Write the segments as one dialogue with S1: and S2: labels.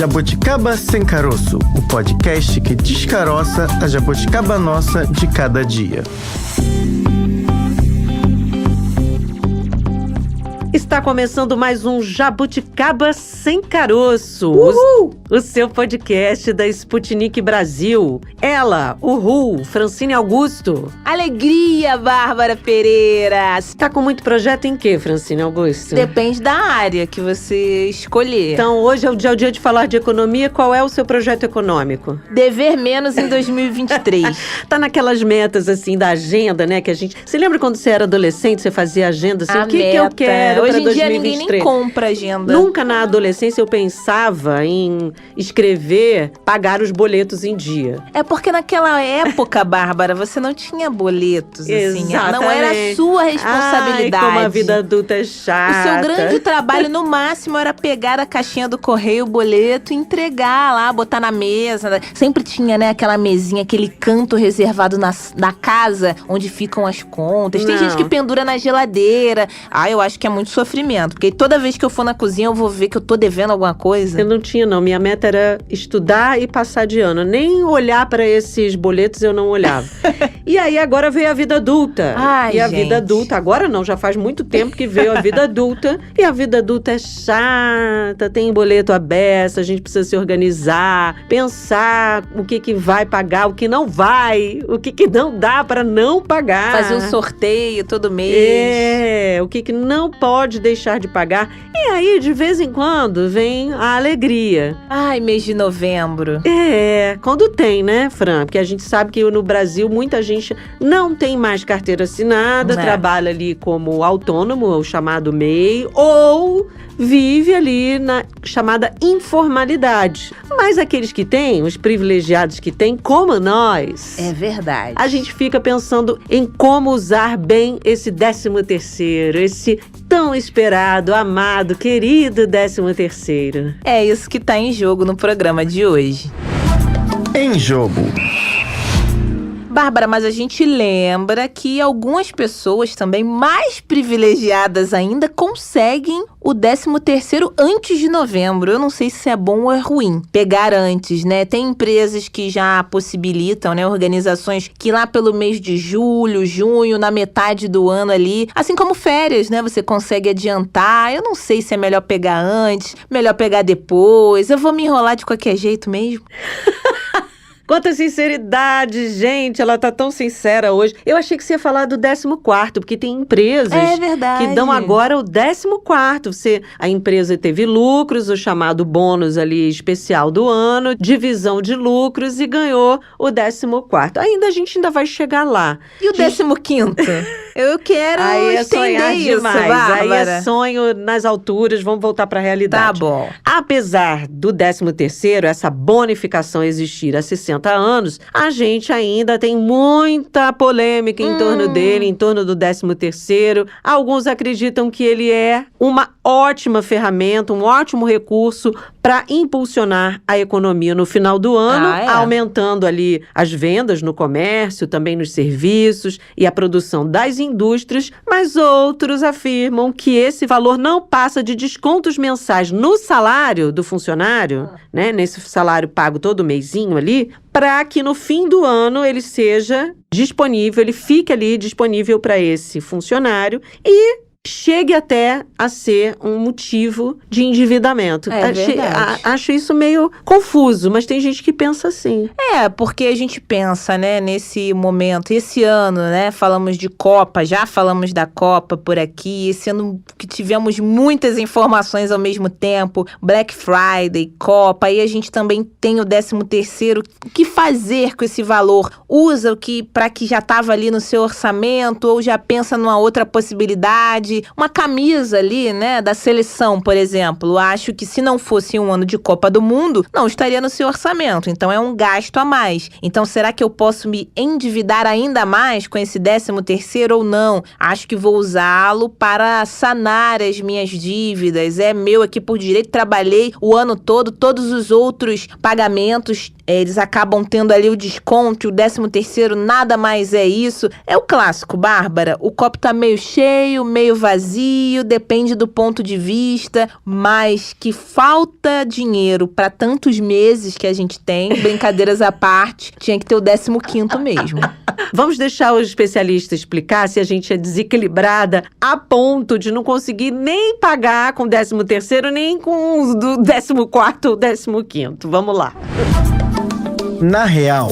S1: Jabuticaba Sem Caroço, o podcast que descaroça a jabuticaba nossa de cada dia.
S2: Está começando mais um Jabuticaba Sem Caroço, o seu podcast da Sputnik Brasil. Ela, Francine Augusto.
S3: Alegria, Bárbara Pereira.
S2: Tá com muito projeto em quê, Francine Augusto?
S3: Depende da área que você escolher.
S2: Então, hoje é o dia de falar de economia. Qual é o seu projeto econômico?
S3: Dever menos em 2023.
S2: Tá naquelas metas, assim, da agenda, né? Que a gente... Você lembra quando você era adolescente, você fazia agenda, assim, o que eu quero?
S3: Hoje em dia ninguém nem compra agenda.
S2: Nunca na adolescência eu pensava em escrever, pagar os boletos em dia.
S3: É porque naquela época, Bárbara, você não tinha boletos, assim.
S2: Exatamente.
S3: Não era a sua responsabilidade.
S2: Ai, como a vida adulta é chata.
S3: O seu grande trabalho, no máximo, era pegar a caixinha do correio, o boleto, entregar lá, botar na mesa. Sempre tinha, né, aquela mesinha, aquele canto reservado na casa, onde ficam as contas. Tem gente que pendura na geladeira. Eu acho que é muito sofrimento. Porque toda vez que eu for na cozinha, eu vou ver que eu tô devendo alguma coisa.
S2: Eu não tinha, não. Minha meta era estudar e passar de ano. Nem olhar pra esses boletos eu não olhava. E aí, agora veio a vida adulta.
S3: Ai,
S2: a
S3: gente.
S2: vida adulta, agora não, já faz muito tempo que veio a vida adulta. E a vida adulta é chata, tem boleto aberto, a gente precisa se organizar, pensar o que vai pagar, o que não vai, o que não dá pra não pagar.
S3: Fazer um sorteio todo mês.
S2: O que não pode deixar de pagar. E aí, de vez em quando, vem a alegria.
S3: Ai, mês de novembro.
S2: Quando tem, né, Fran? Porque a gente sabe que no Brasil muita gente não tem mais carteira assinada, trabalha ali como autônomo, o chamado MEI, ou vive ali na chamada informalidade. Mas aqueles que têm, os privilegiados que têm, como nós...
S3: É verdade.
S2: A gente fica pensando em como usar bem esse 13º, esse tão esperado, amado, querido 13º.
S3: É isso que tá em jogo no programa de hoje.
S1: Em Jogo.
S3: Bárbara, mas a gente lembra que algumas pessoas também mais privilegiadas ainda conseguem o 13º antes de novembro. Eu não sei se é bom ou é ruim pegar antes, né? Tem empresas que já possibilitam, né? Organizações que lá pelo mês de julho, junho, na metade do ano ali, assim como férias, né? Você consegue adiantar. Eu não sei se é melhor pegar antes, melhor pegar depois. Eu vou me enrolar de qualquer jeito mesmo.
S2: Quanta sinceridade, gente, ela tá tão sincera hoje. Eu achei que você ia falar do 14º, porque tem empresas que dão agora o 14º. A empresa teve lucros, o chamado bônus ali especial do ano, divisão de lucros e ganhou o 14º. A gente ainda vai chegar lá.
S3: E o 15º? Eu quero estender isso, Bárbara.
S2: Aí é sonho nas alturas, vamos voltar pra realidade.
S3: Tá bom.
S2: Apesar do 13º, essa bonificação existir há 60 anos, a gente ainda tem muita polêmica em torno dele, em torno do 13º. Alguns acreditam que ele é uma ótima ferramenta, um ótimo recurso para impulsionar a economia no final do ano, aumentando ali as vendas no comércio, também nos serviços e a produção das indústrias, mas outros afirmam que esse valor não passa de descontos mensais no salário do funcionário, né, nesse salário pago todo mêsinho ali, para que no fim do ano ele seja disponível, ele fique ali disponível para esse funcionário e chegue até a ser um motivo de endividamento. Acho isso meio confuso, mas tem gente que pensa assim.
S3: Porque a gente pensa, né, nesse momento, esse ano, né, falamos de Copa, já falamos da Copa por aqui, esse ano que tivemos muitas informações ao mesmo tempo, Black Friday, Copa, aí a gente também tem o 13º, o que fazer com esse valor? Usa o que para que já estava ali no seu orçamento ou já pensa numa outra possibilidade? Uma camisa ali, né, da seleção, por exemplo. Acho que se não fosse um ano de Copa do Mundo, não estaria no seu orçamento. Então é um gasto a mais. Então será que eu posso me endividar ainda mais com esse 13º ou não? Acho que vou usá-lo para sanar as minhas dívidas. É meu aqui por direito, trabalhei o ano todo, todos os outros pagamentos eles acabam tendo ali o desconto e o 13º nada mais é isso. É o clássico, Bárbara, o copo tá meio cheio, meio vazio, depende do ponto de vista, mas que falta dinheiro para tantos meses que a gente tem, brincadeiras à parte, tinha que ter o 15º mesmo.
S2: Vamos deixar o especialista explicar se a gente é desequilibrada a ponto de não conseguir nem pagar com o 13º, nem com os do 14º ou 15º. Vamos lá.
S1: Na real.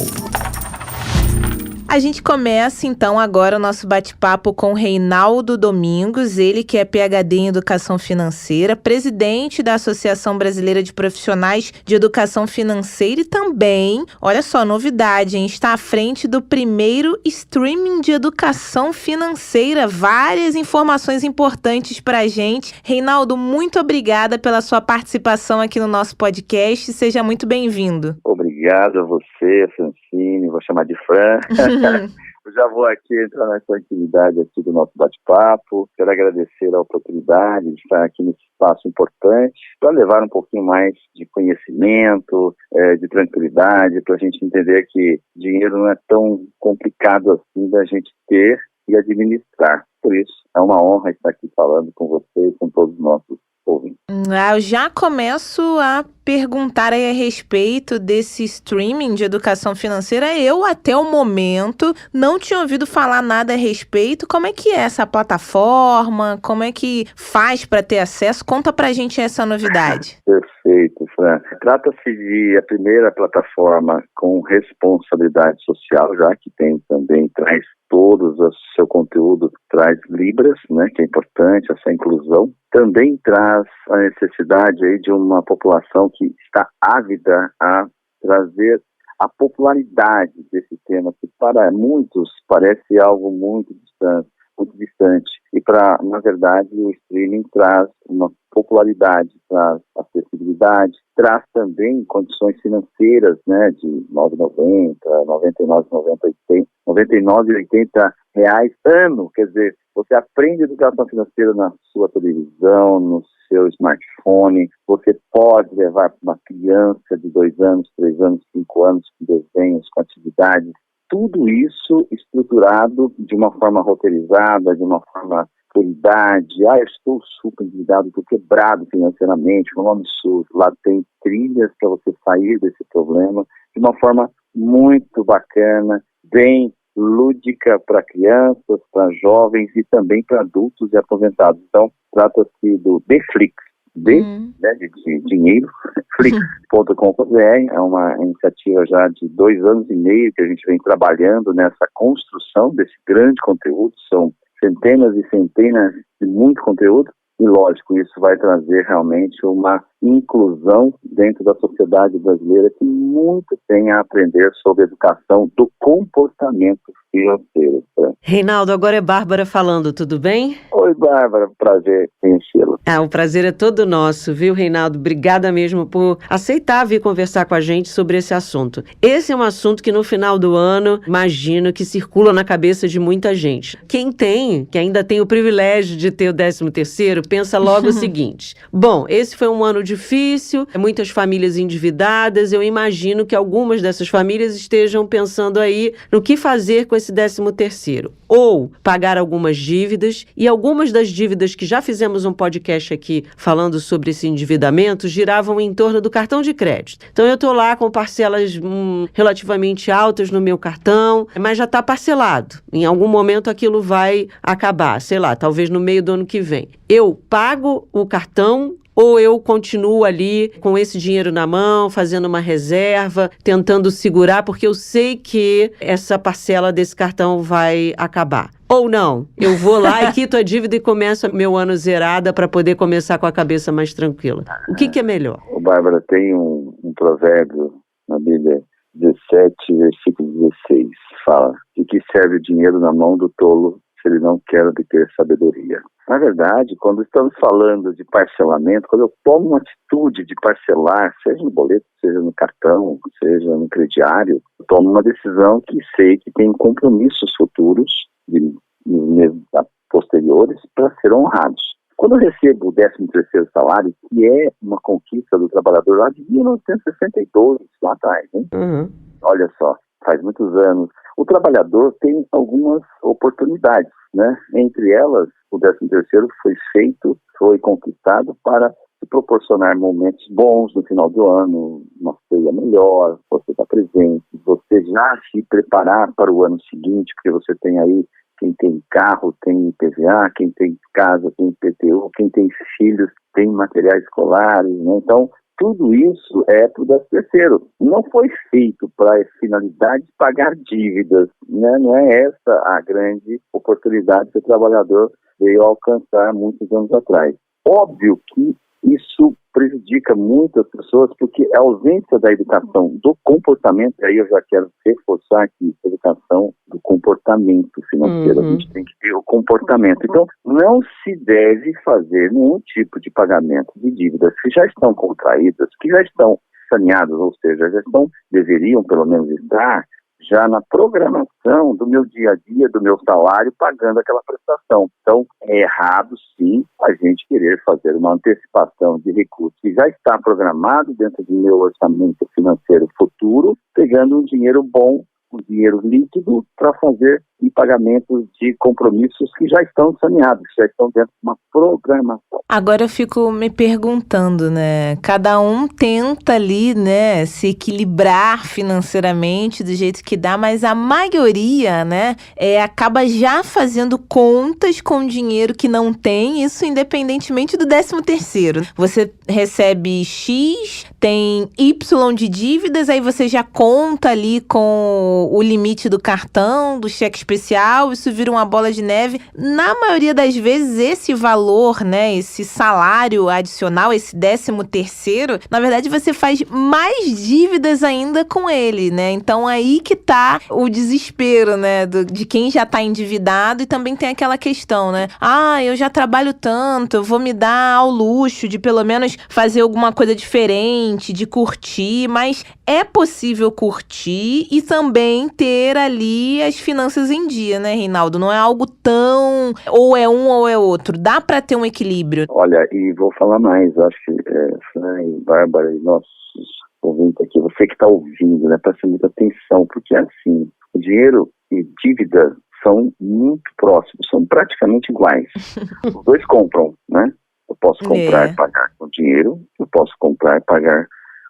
S3: A gente começa, então, agora o nosso bate-papo com o Reinaldo Domingos, ele que é PhD em Educação Financeira, presidente da Associação Brasileira de Profissionais de Educação Financeira e também, olha só, novidade, hein? Está à frente do primeiro streaming de educação financeira. Várias informações importantes para a gente. Reinaldo, muito obrigada pela sua participação aqui no nosso podcast. Seja muito bem-vindo.
S4: Obrigado a você, Francine, vou chamar de Fran. Eu já vou aqui entrar nessa intimidade aqui do nosso bate-papo. Quero agradecer a oportunidade de estar aqui nesse espaço importante para levar um pouquinho mais de conhecimento, de tranquilidade, para a gente entender que dinheiro não é tão complicado assim da gente ter e administrar. Por isso, é uma honra estar aqui falando com você e com todos os nossos ouvintes.
S3: Eu já começo a perguntar aí a respeito desse streaming de educação financeira. Eu, até o momento, não tinha ouvido falar nada a respeito. Como é que é essa plataforma? Como é que faz para ter acesso? Conta pra gente essa novidade.
S4: Perfeito, Fran. Trata-se de a primeira plataforma com responsabilidade social, já que traz todo o seu conteúdo, traz Libras, né, que é importante, essa inclusão. Também traz a necessidade aí de uma população que está ávida a trazer a popularidade desse tema, que para muitos parece algo muito distante. E na verdade, o streaming traz uma popularidade, traz acessibilidade, traz também condições financeiras, né, de R$ 9,90, R$ 99,80 reais ano. Quer dizer, você aprende educação financeira na sua televisão, no seu smartphone, você pode levar para uma criança de 2 anos, 3 anos, 5 anos, com desenhos, com atividades, tudo isso estruturado de uma forma roteirizada, de uma forma por idade. Eu estou super endividado, estou quebrado financeiramente, meu nome SUS. Lá tem trilhas para você sair desse problema de uma forma muito bacana, bem lúdica para crianças, para jovens e também para adultos e aposentados. Então, trata-se do Dflix, né, de dinheiro, flix.com.br. É uma iniciativa já de 2 anos e meio que a gente vem trabalhando nessa construção desse grande conteúdo. São centenas e centenas de muito conteúdo. E, lógico, isso vai trazer realmente uma inclusão dentro da sociedade brasileira que muito tem a aprender sobre a educação do comportamento financeiro.
S2: Reinaldo, agora é Bárbara falando, tudo bem?
S4: Oi, Bárbara, prazer conhecê-la.
S2: O prazer é todo nosso, viu, Reinaldo? Obrigada mesmo por aceitar vir conversar com a gente sobre esse assunto. Esse é um assunto que no final do ano, imagino que circula na cabeça de muita gente. Quem ainda tem o privilégio de ter o 13º, pensa logo o seguinte: bom, esse foi um ano difícil, muitas famílias endividadas, eu imagino que algumas dessas famílias estejam pensando aí no que fazer com esse 13º. Ou pagar algumas dívidas, e algumas das dívidas que já fizemos um podcast aqui falando sobre esse endividamento giravam em torno do cartão de crédito. Então eu estou lá com parcelas relativamente altas no meu cartão, mas já está parcelado. Em algum momento aquilo vai acabar, sei lá, talvez no meio do ano que vem. Eu pago o cartão ou eu continuo ali com esse dinheiro na mão, fazendo uma reserva, tentando segurar, porque eu sei que essa parcela desse cartão vai acabar. Ou não, eu vou lá e quito a dívida e começo meu ano zerada para poder começar com a cabeça mais tranquila. O que é melhor?
S4: Bárbara, tem um provérbio na Bíblia, 17, versículo 16, fala: de que serve o dinheiro na mão do tolo se ele não quer obter sabedoria. Na verdade, quando estamos falando de parcelamento, quando eu tomo uma atitude de parcelar, seja no boleto, seja no cartão, seja no crediário, eu tomo uma decisão que sei que tem compromissos futuros, posteriores, para ser honrados. Quando eu recebo o 13º salário, que é uma conquista do trabalhador lá de 1962, lá atrás, hein? Olha só, faz muitos anos. O trabalhador tem algumas oportunidades, né? Entre elas, o 13º foi conquistado para te proporcionar momentos bons no final do ano, uma ceia melhor, você está presente, você já se preparar para o ano seguinte, porque você tem aí quem tem carro, tem IPVA, quem tem casa, tem IPTU, quem tem filhos, tem materiais escolares, né? Então, tudo isso é para o 13º. Não foi feito para a finalidade de pagar dívidas, né? Não é essa a grande oportunidade que o trabalhador veio alcançar muitos anos atrás. Óbvio que isso prejudica muitas pessoas, porque a ausência da educação do comportamento, e aí eu já quero reforçar aqui, a educação do comportamento financeiro, a gente tem que ter o comportamento. Então, não se deve fazer nenhum tipo de pagamento de dívidas que já estão contraídas, que já estão saneadas, ou seja, deveriam pelo menos estar já na programação do meu dia a dia, do meu salário, pagando aquela prestação. Então, é errado, sim, a gente querer fazer uma antecipação de recursos que já está programado dentro do meu orçamento financeiro futuro, pegando um dinheiro bom, um dinheiro líquido, para fazer pagamentos de compromissos que já estão saneados, que já estão dentro de uma programação.
S3: Agora eu fico me perguntando, né? Cada um tenta ali, né, se equilibrar financeiramente do jeito que dá, mas a maioria, né, acaba já fazendo contas com dinheiro que não tem, isso independentemente do 13º. Você recebe X, tem Y de dívidas, aí você já conta ali com o limite do cartão, do cheque especial, isso vira uma bola de neve. Na maioria das vezes, esse valor, né, esse salário adicional, esse 13º, na verdade você faz mais dívidas ainda com ele, né? Então aí que tá o desespero, né, de quem já tá endividado, e também tem aquela questão, né? Eu já trabalho tanto, eu vou me dar ao luxo de pelo menos fazer alguma coisa diferente, de curtir, mas é possível curtir e também ter ali as finanças em dia, né, Reinaldo? Não é algo tão ou é um ou é outro. Dá para ter um equilíbrio.
S4: Olha, e vou falar mais. Acho que Fran e Bárbara e nossos ouvintes aqui, você que está ouvindo, né, presta muita atenção, porque assim, o dinheiro e dívida são muito próximos, são praticamente iguais. Os dois compram, né? Eu posso comprar e pagar com dinheiro, eu posso comprar e pagar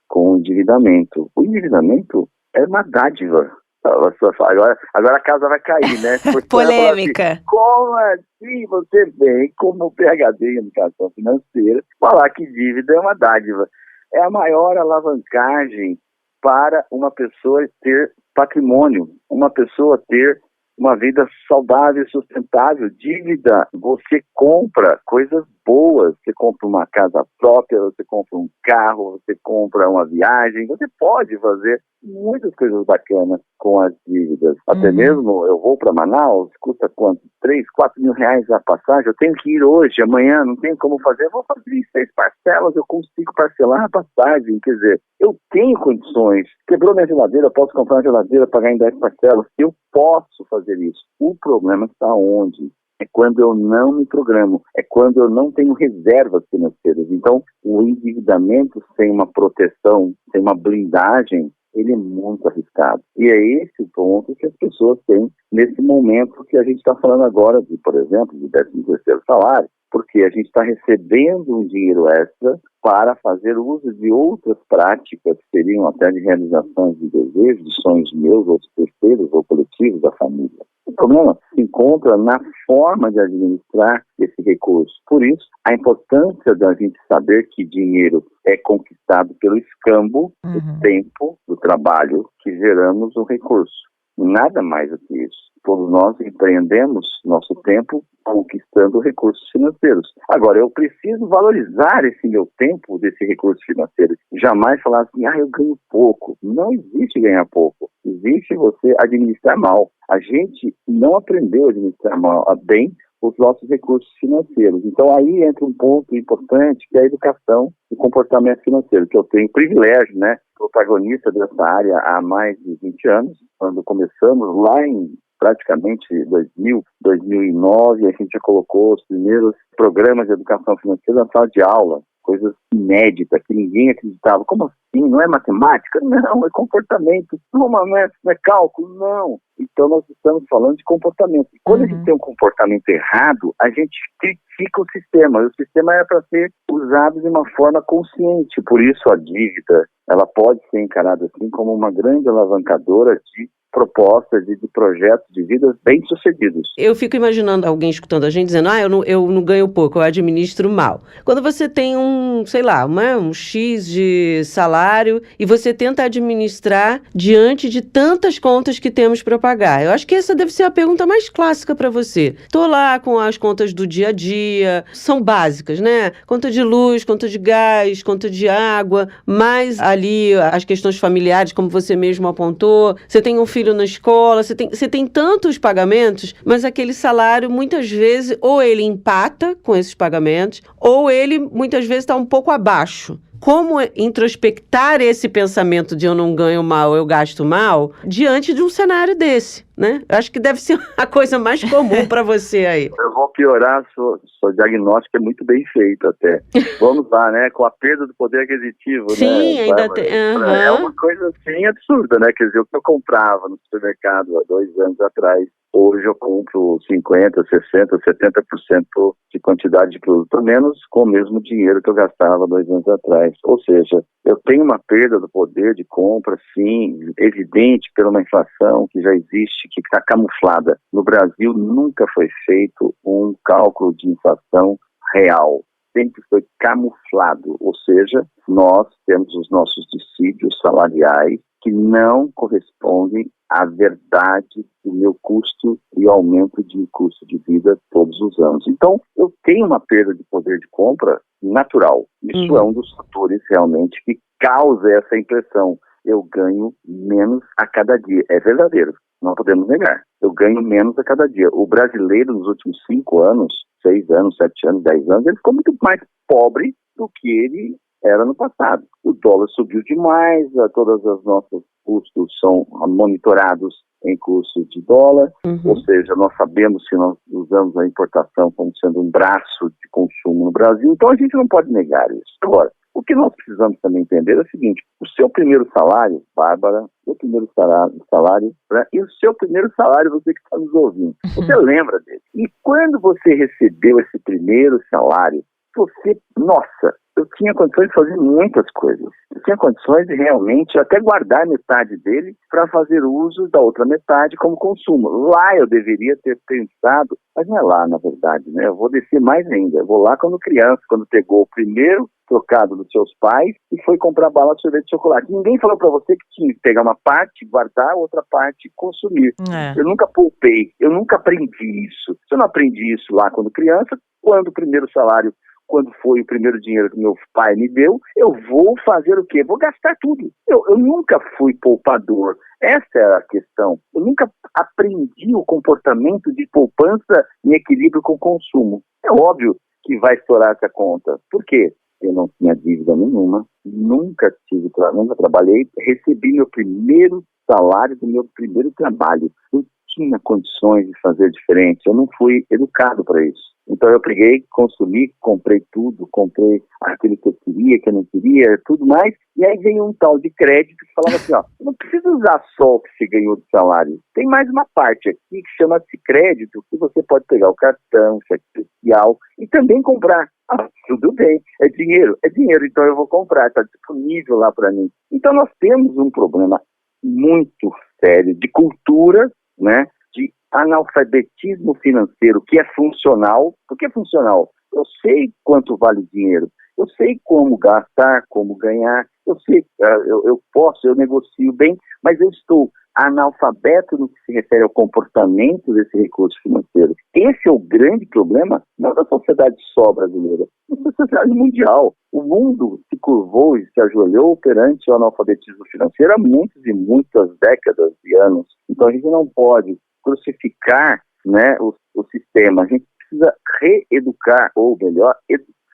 S4: com endividamento. O endividamento é uma dádiva. Agora a casa vai cair, né?
S3: Polêmica.
S4: Assim, como assim você vem como PhD em educação financeira falar que dívida é uma dádiva? É a maior alavancagem para uma pessoa ter patrimônio, uma pessoa ter uma vida saudável e sustentável. Dívida, você compra coisas boas, você compra uma casa própria, você compra um carro, você compra uma viagem, você pode fazer muitas coisas bacanas com as dívidas. Até mesmo eu vou para Manaus, custa quanto? 3, 4 mil reais a passagem, eu tenho que ir hoje, amanhã, não tenho como fazer, eu vou fazer em 6 parcelas, eu consigo parcelar a passagem, quer dizer, eu tenho condições, quebrou minha geladeira, eu posso comprar uma geladeira, pagar em 10 parcelas, eu posso fazer isso. O problema está onde? É quando eu não me programo, é quando eu não tenho reservas financeiras. Então, o endividamento sem uma proteção, sem uma blindagem, ele é muito arriscado. E é esse o ponto que as pessoas têm nesse momento que a gente está falando agora, por exemplo, de 13º salário, porque a gente está recebendo um dinheiro extra para fazer uso de outras práticas que seriam até de realização de desejos, de sonhos meus, ou de terceiros, ou coletivos da família. O problema se encontra na forma de administrar esse recurso. Por isso, a importância da gente saber que dinheiro é conquistado pelo escambo do tempo, do trabalho que geramos o recurso. Nada mais do que isso. Todos nós empreendemos nosso tempo conquistando recursos financeiros. Agora, eu preciso valorizar esse meu tempo, desse recurso financeiro. Jamais falar assim, eu ganho pouco. Não existe ganhar pouco. Existe você administrar mal. A gente não aprendeu a administrar bem os nossos recursos financeiros. Então, aí entra um ponto importante, que é a educação e comportamento financeiro, que eu tenho privilégio, né? Protagonista dessa área há mais de 20 anos, quando começamos lá em praticamente 2000, 2009, a gente já colocou os primeiros programas de educação financeira na sala de aula, coisas inéditas, que ninguém acreditava. Como assim? Não é matemática? Não, é comportamento. Não é cálculo? Não. Então nós estamos falando de comportamento. E quando a gente tem um comportamento errado, a gente critica o sistema. E o sistema é para ser usado de uma forma consciente. Por isso a dívida, ela pode ser encarada assim como uma grande alavancadora de propostas e de projetos de vida bem-sucedidos.
S2: Eu fico imaginando alguém escutando a gente dizendo, eu não ganho pouco, eu administro mal. Quando você tem um X de salário e você tenta administrar diante de tantas contas que temos para pagar. Eu acho que essa deve ser a pergunta mais clássica para você. Tô lá com as contas do dia a dia, são básicas, né? Conta de luz, conta de gás, conta de água, mas ali as questões familiares, como você mesmo apontou, você tem um filho na escola, você tem tantos pagamentos, mas aquele salário, muitas vezes, ou ele empata com esses pagamentos, ou ele, muitas vezes, está um pouco abaixo. Como introspectar esse pensamento de eu não ganho mal, eu gasto mal, diante de um cenário desse, né? Eu acho que deve ser a coisa mais comum para você aí.
S4: Eu vou piorar, seu diagnóstico é muito bem feito até. Vamos lá, né? Com a perda do poder aquisitivo,
S2: sim,
S4: né?
S2: Ainda tem.
S4: É uma coisa assim absurda, né? Quer dizer, o que eu comprava no supermercado há 2 anos atrás, hoje eu compro 50%, 60%, 70% de quantidade de produto, menos com o mesmo dinheiro que eu gastava 2 anos atrás. Ou seja, eu tenho uma perda do poder de compra, sim, evidente pela uma inflação que já existe, que está camuflada. No Brasil nunca foi feito um cálculo de inflação real. Sempre foi camuflado, ou seja, nós temos os nossos dissídios salariais que não correspondem à verdade do meu custo e aumento de custo de vida todos os anos. Então, eu tenho uma perda de poder de compra natural. Isso é um dos fatores realmente que causa essa impressão. Eu ganho menos a cada dia. É verdadeiro, não podemos negar. Eu ganho menos a cada dia. O brasileiro, nos últimos 5 anos, 6 anos, 7 anos, 10 anos, ele ficou muito mais pobre do que ele era no passado. O dólar subiu demais, todos os nossos custos são monitorados em custos de dólar, ou seja, nós sabemos que nós usamos a importação como sendo um braço de consumo no Brasil, então a gente não pode negar isso. Agora, o que nós precisamos também entender é o seguinte: o seu primeiro salário, Bárbara, o primeiro salário, né, e o seu primeiro salário, você que está nos ouvindo, você lembra dele. E quando você recebeu esse primeiro salário, eu tinha condições de fazer muitas coisas. Eu tinha condições de realmente até guardar metade dele para fazer uso da outra metade como consumo. Lá eu deveria ter pensado, mas não é lá, na verdade, né? Eu vou descer mais ainda. Eu vou lá quando criança, quando pegou o primeiro trocado dos seus pais e foi comprar bala de sorvete de chocolate. Ninguém falou para você que tinha que pegar uma parte, guardar, outra parte consumir. Eu nunca poupei, eu nunca aprendi isso. Se eu não aprendi isso lá quando criança, quando o primeiro salário, quando foi o primeiro dinheiro que meu pai me deu, eu vou fazer o quê? Vou gastar tudo. Eu nunca fui poupador. Essa era a questão. Eu nunca aprendi o comportamento de poupança em equilíbrio com o consumo. É óbvio que vai estourar essa conta. Por quê? Eu não tinha dívida nenhuma, nunca trabalhei, recebi meu primeiro salário do meu primeiro trabalho. Eu tinha condições de fazer diferente, eu não fui educado para isso. Então eu peguei, consumi, comprei tudo, comprei aquilo que eu queria, que eu não queria, tudo mais, e aí veio um tal de crédito que falava assim, não precisa usar só o que você ganhou de salário, tem mais uma parte aqui que chama-se crédito, que você pode pegar o cartão, cheque especial, e também comprar. Tudo bem, é dinheiro, então eu vou comprar, está disponível lá para mim. Então nós temos um problema muito sério de cultura, né, de analfabetismo financeiro, que é funcional. Por que funcional? Eu sei quanto vale dinheiro, eu sei como gastar, como ganhar, eu sei, eu negocio bem, mas eu estou analfabeto no que se refere ao comportamento desse recurso financeiro. Esse é o grande problema, não da sociedade só brasileira, da sociedade mundial. O mundo se curvou e se ajoelhou perante o analfabetismo financeiro há muitas e muitas décadas e anos. Então a gente não pode crucificar, né, o sistema. A gente precisa reeducar, ou melhor,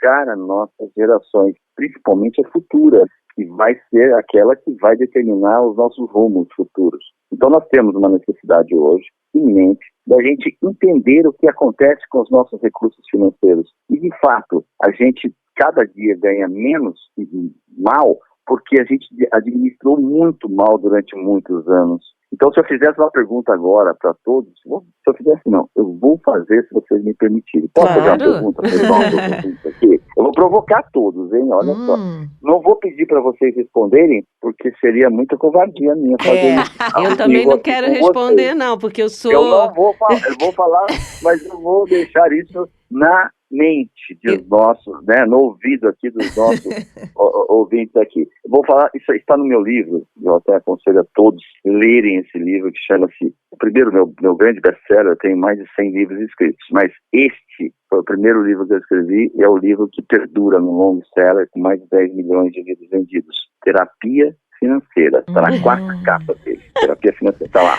S4: educar as nossas gerações, principalmente a futura, que vai ser aquela que vai determinar os nossos rumos futuros. Então nós temos uma necessidade hoje, iminente, da gente entender o que acontece com os nossos recursos financeiros. E, de fato, a gente cada dia ganha menos e mal porque a gente administrou muito mal durante muitos anos. Então, se eu fizesse uma pergunta agora para todos, se eu fizesse, não, eu vou fazer se vocês me permitirem. Posso fazer uma pergunta? Aqui? Eu vou provocar todos, hein? Olha só. Não vou pedir para vocês responderem, porque seria muita covardia minha fazer isso.
S2: Eu também não quero responder, não, porque eu sou...
S4: Eu não vou falar, eu vou falar, mas eu vou deixar isso na mente dos nossos, né, no ouvido aqui dos nossos ouvintes aqui. Eu vou falar, isso está no meu livro, eu até aconselho a todos lerem esse livro, que chama-se, o primeiro, meu grande best-seller, eu tenho mais de 100 livros escritos, mas este foi o primeiro livro que eu escrevi, e é o livro que perdura no long seller, com mais de 10 milhões de livros vendidos. Terapia Financeira, está na quarta capa dele, Terapia Financeira, está lá.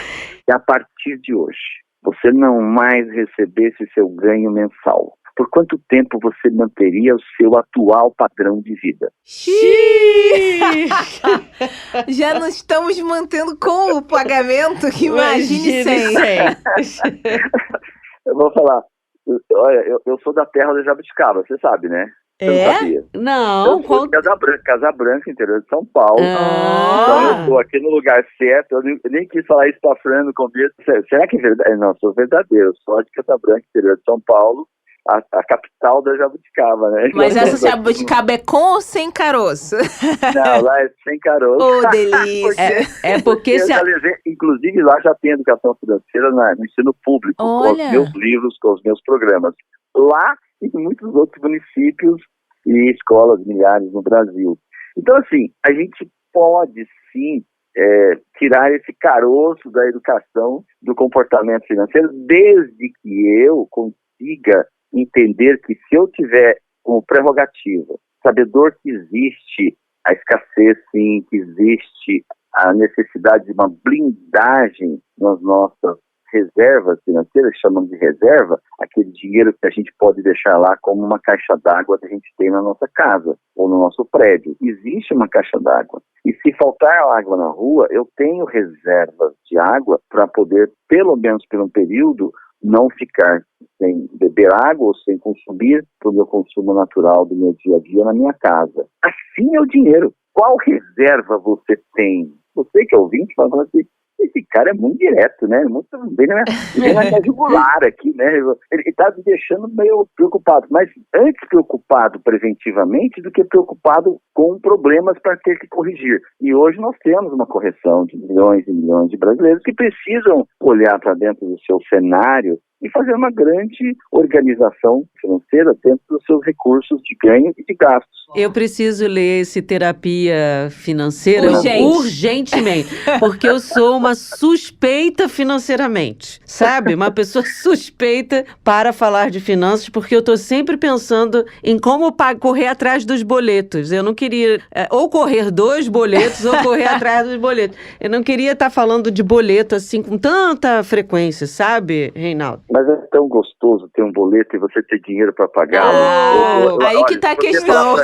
S4: E a partir de hoje, você não mais recebesse seu ganho mensal, por quanto tempo você manteria o seu atual padrão de vida?
S3: Já não estamos mantendo com o pagamento, que imagine sem.
S4: Eu vou falar, olha, eu sou da terra da jabuticaba, você sabe, né? Você não sabia?
S2: Não.
S4: Eu sou de Casa Branca, interior de São Paulo. Então eu estou aqui no lugar certo. Eu nem quis falar isso para a Fran no começo. Será que é verdade? Não, sou verdadeiro. Eu sou de Casa Branca, interior de São Paulo. A capital da jabuticaba, né?
S3: Mas essa jabuticaba é com ou sem caroço?
S4: Não, lá é sem caroço.
S3: Oh, delícia!
S2: Porque
S4: eu já levei, inclusive lá já tem educação financeira no ensino público, com os meus livros, com os meus programas. Lá e em muitos outros municípios e escolas milhares no Brasil. Então, assim, a gente pode sim tirar esse caroço da educação, do comportamento financeiro, desde que eu consiga entender que se eu tiver como prerrogativa, sabedor que existe a escassez, sim, que existe a necessidade de uma blindagem nas nossas reservas financeiras, chamamos de reserva, aquele dinheiro que a gente pode deixar lá como uma caixa d'água que a gente tem na nossa casa ou no nosso prédio. Existe uma caixa d'água. E se faltar água na rua, eu tenho reservas de água para poder, pelo menos por um período, não ficar sem beber água ou sem consumir para o meu consumo natural do meu dia a dia na minha casa. Assim é o dinheiro. Qual reserva você tem? Você que é ouvinte, vai falar assim, esse cara é muito direto, né? Muito bem na minha jugular aqui, né? Ele está me deixando meio preocupado, mas antes preocupado preventivamente do que preocupado com problemas para ter que corrigir. E hoje nós temos uma correção de milhões e milhões de brasileiros que precisam olhar para dentro do seu cenário e fazer uma grande organização financeira dentro dos seus recursos de ganho e de gastos.
S2: Eu preciso ler esse Terapia Financeira urgentemente, porque eu sou uma suspeita financeiramente, sabe? Uma pessoa suspeita para falar de finanças, porque eu estou sempre pensando em como correr atrás dos boletos. Eu não queria ou correr 2 boletos ou correr atrás dos boletos. Eu não queria estar falando de boleto assim com tanta frequência, sabe, Reinaldo?
S4: Mas é tão gostoso ter um boleto e você ter dinheiro para pagar.
S3: Aí que está a questão.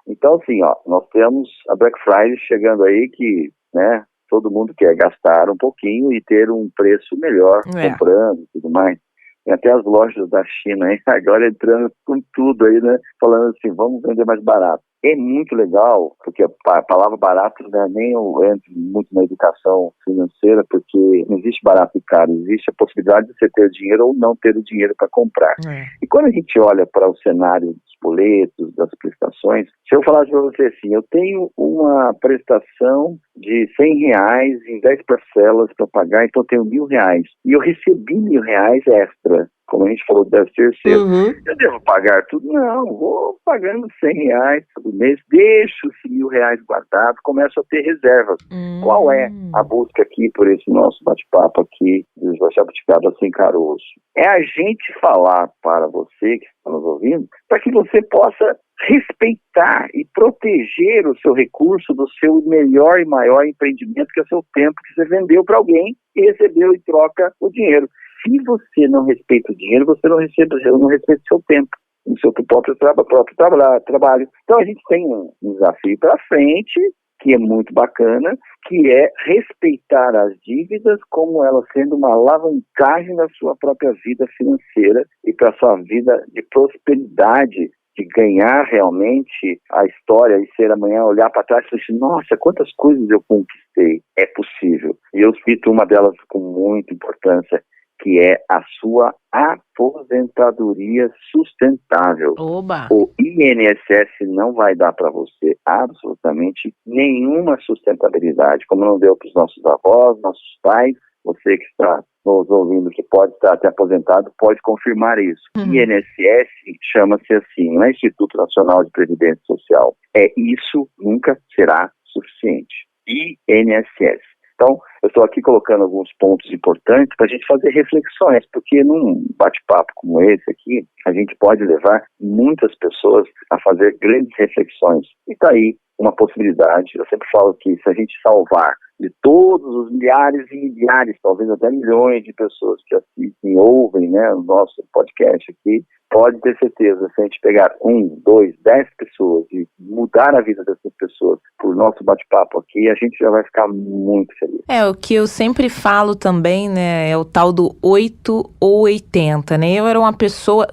S4: Então, assim, nós temos a Black Friday chegando aí que, né, todo mundo quer gastar um pouquinho e ter um preço melhor comprando e tudo mais. Tem até as lojas da China aí, agora entrando com tudo aí, né, falando assim, vamos vender mais barato. É muito legal, porque a palavra barato não é nem eu entro muito na educação financeira, porque não existe barato e caro, existe a possibilidade de você ter dinheiro ou não ter o dinheiro para comprar. E quando a gente olha para o cenário dos boletos, das prestações, se eu falar para você assim, eu tenho uma prestação de R$100 em 10 parcelas para pagar, então eu tenho R$1.000, e eu recebi R$1.000 extra. Como a gente falou, deve ser cedo. Eu devo pagar tudo? Não, vou pagando R$100 todo mês, deixo os R$1.000 guardados, começo a ter reservas. Qual é a busca aqui por esse nosso bate-papo aqui, do Jabuticaba Sem Caroço? É a gente falar para você que está nos ouvindo, para que você possa respeitar e proteger o seu recurso do seu melhor e maior empreendimento, que é o seu tempo que você vendeu para alguém e recebeu em troca o dinheiro. Se você não respeita o dinheiro, você não respeita o seu tempo. no seu próprio trabalho. Então a gente tem um desafio para frente, que é muito bacana, que é respeitar as dívidas como elas sendo uma alavancagem da sua própria vida financeira e para a sua vida de prosperidade, de ganhar realmente a história e ser amanhã olhar para trás e falar assim, nossa, quantas coisas eu conquistei. É possível. E eu cito uma delas com muita importância, que é a sua aposentadoria sustentável.
S3: Oba!
S4: O INSS não vai dar para você absolutamente nenhuma sustentabilidade, como não deu para os nossos avós, nossos pais. Você que está nos ouvindo, que pode estar até aposentado, pode confirmar isso. INSS chama-se assim, não é Instituto Nacional de Previdência Social. Isso nunca será suficiente. INSS. Então, eu estou aqui colocando alguns pontos importantes para a gente fazer reflexões, porque num bate-papo como esse aqui, a gente pode levar muitas pessoas a fazer grandes reflexões. E está aí uma possibilidade. Eu sempre falo que se a gente salvar de todos os milhares e milhares, talvez até milhões de pessoas que assistem e ouvem, né, o nosso podcast aqui, pode ter certeza, se a gente pegar 1, 2, 10 pessoas e mudar a vida dessas pessoas por nosso bate-papo aqui, a gente já vai ficar muito feliz.
S3: O que eu sempre falo também, né, é o tal do 8 ou 80, né? Eu era uma pessoa,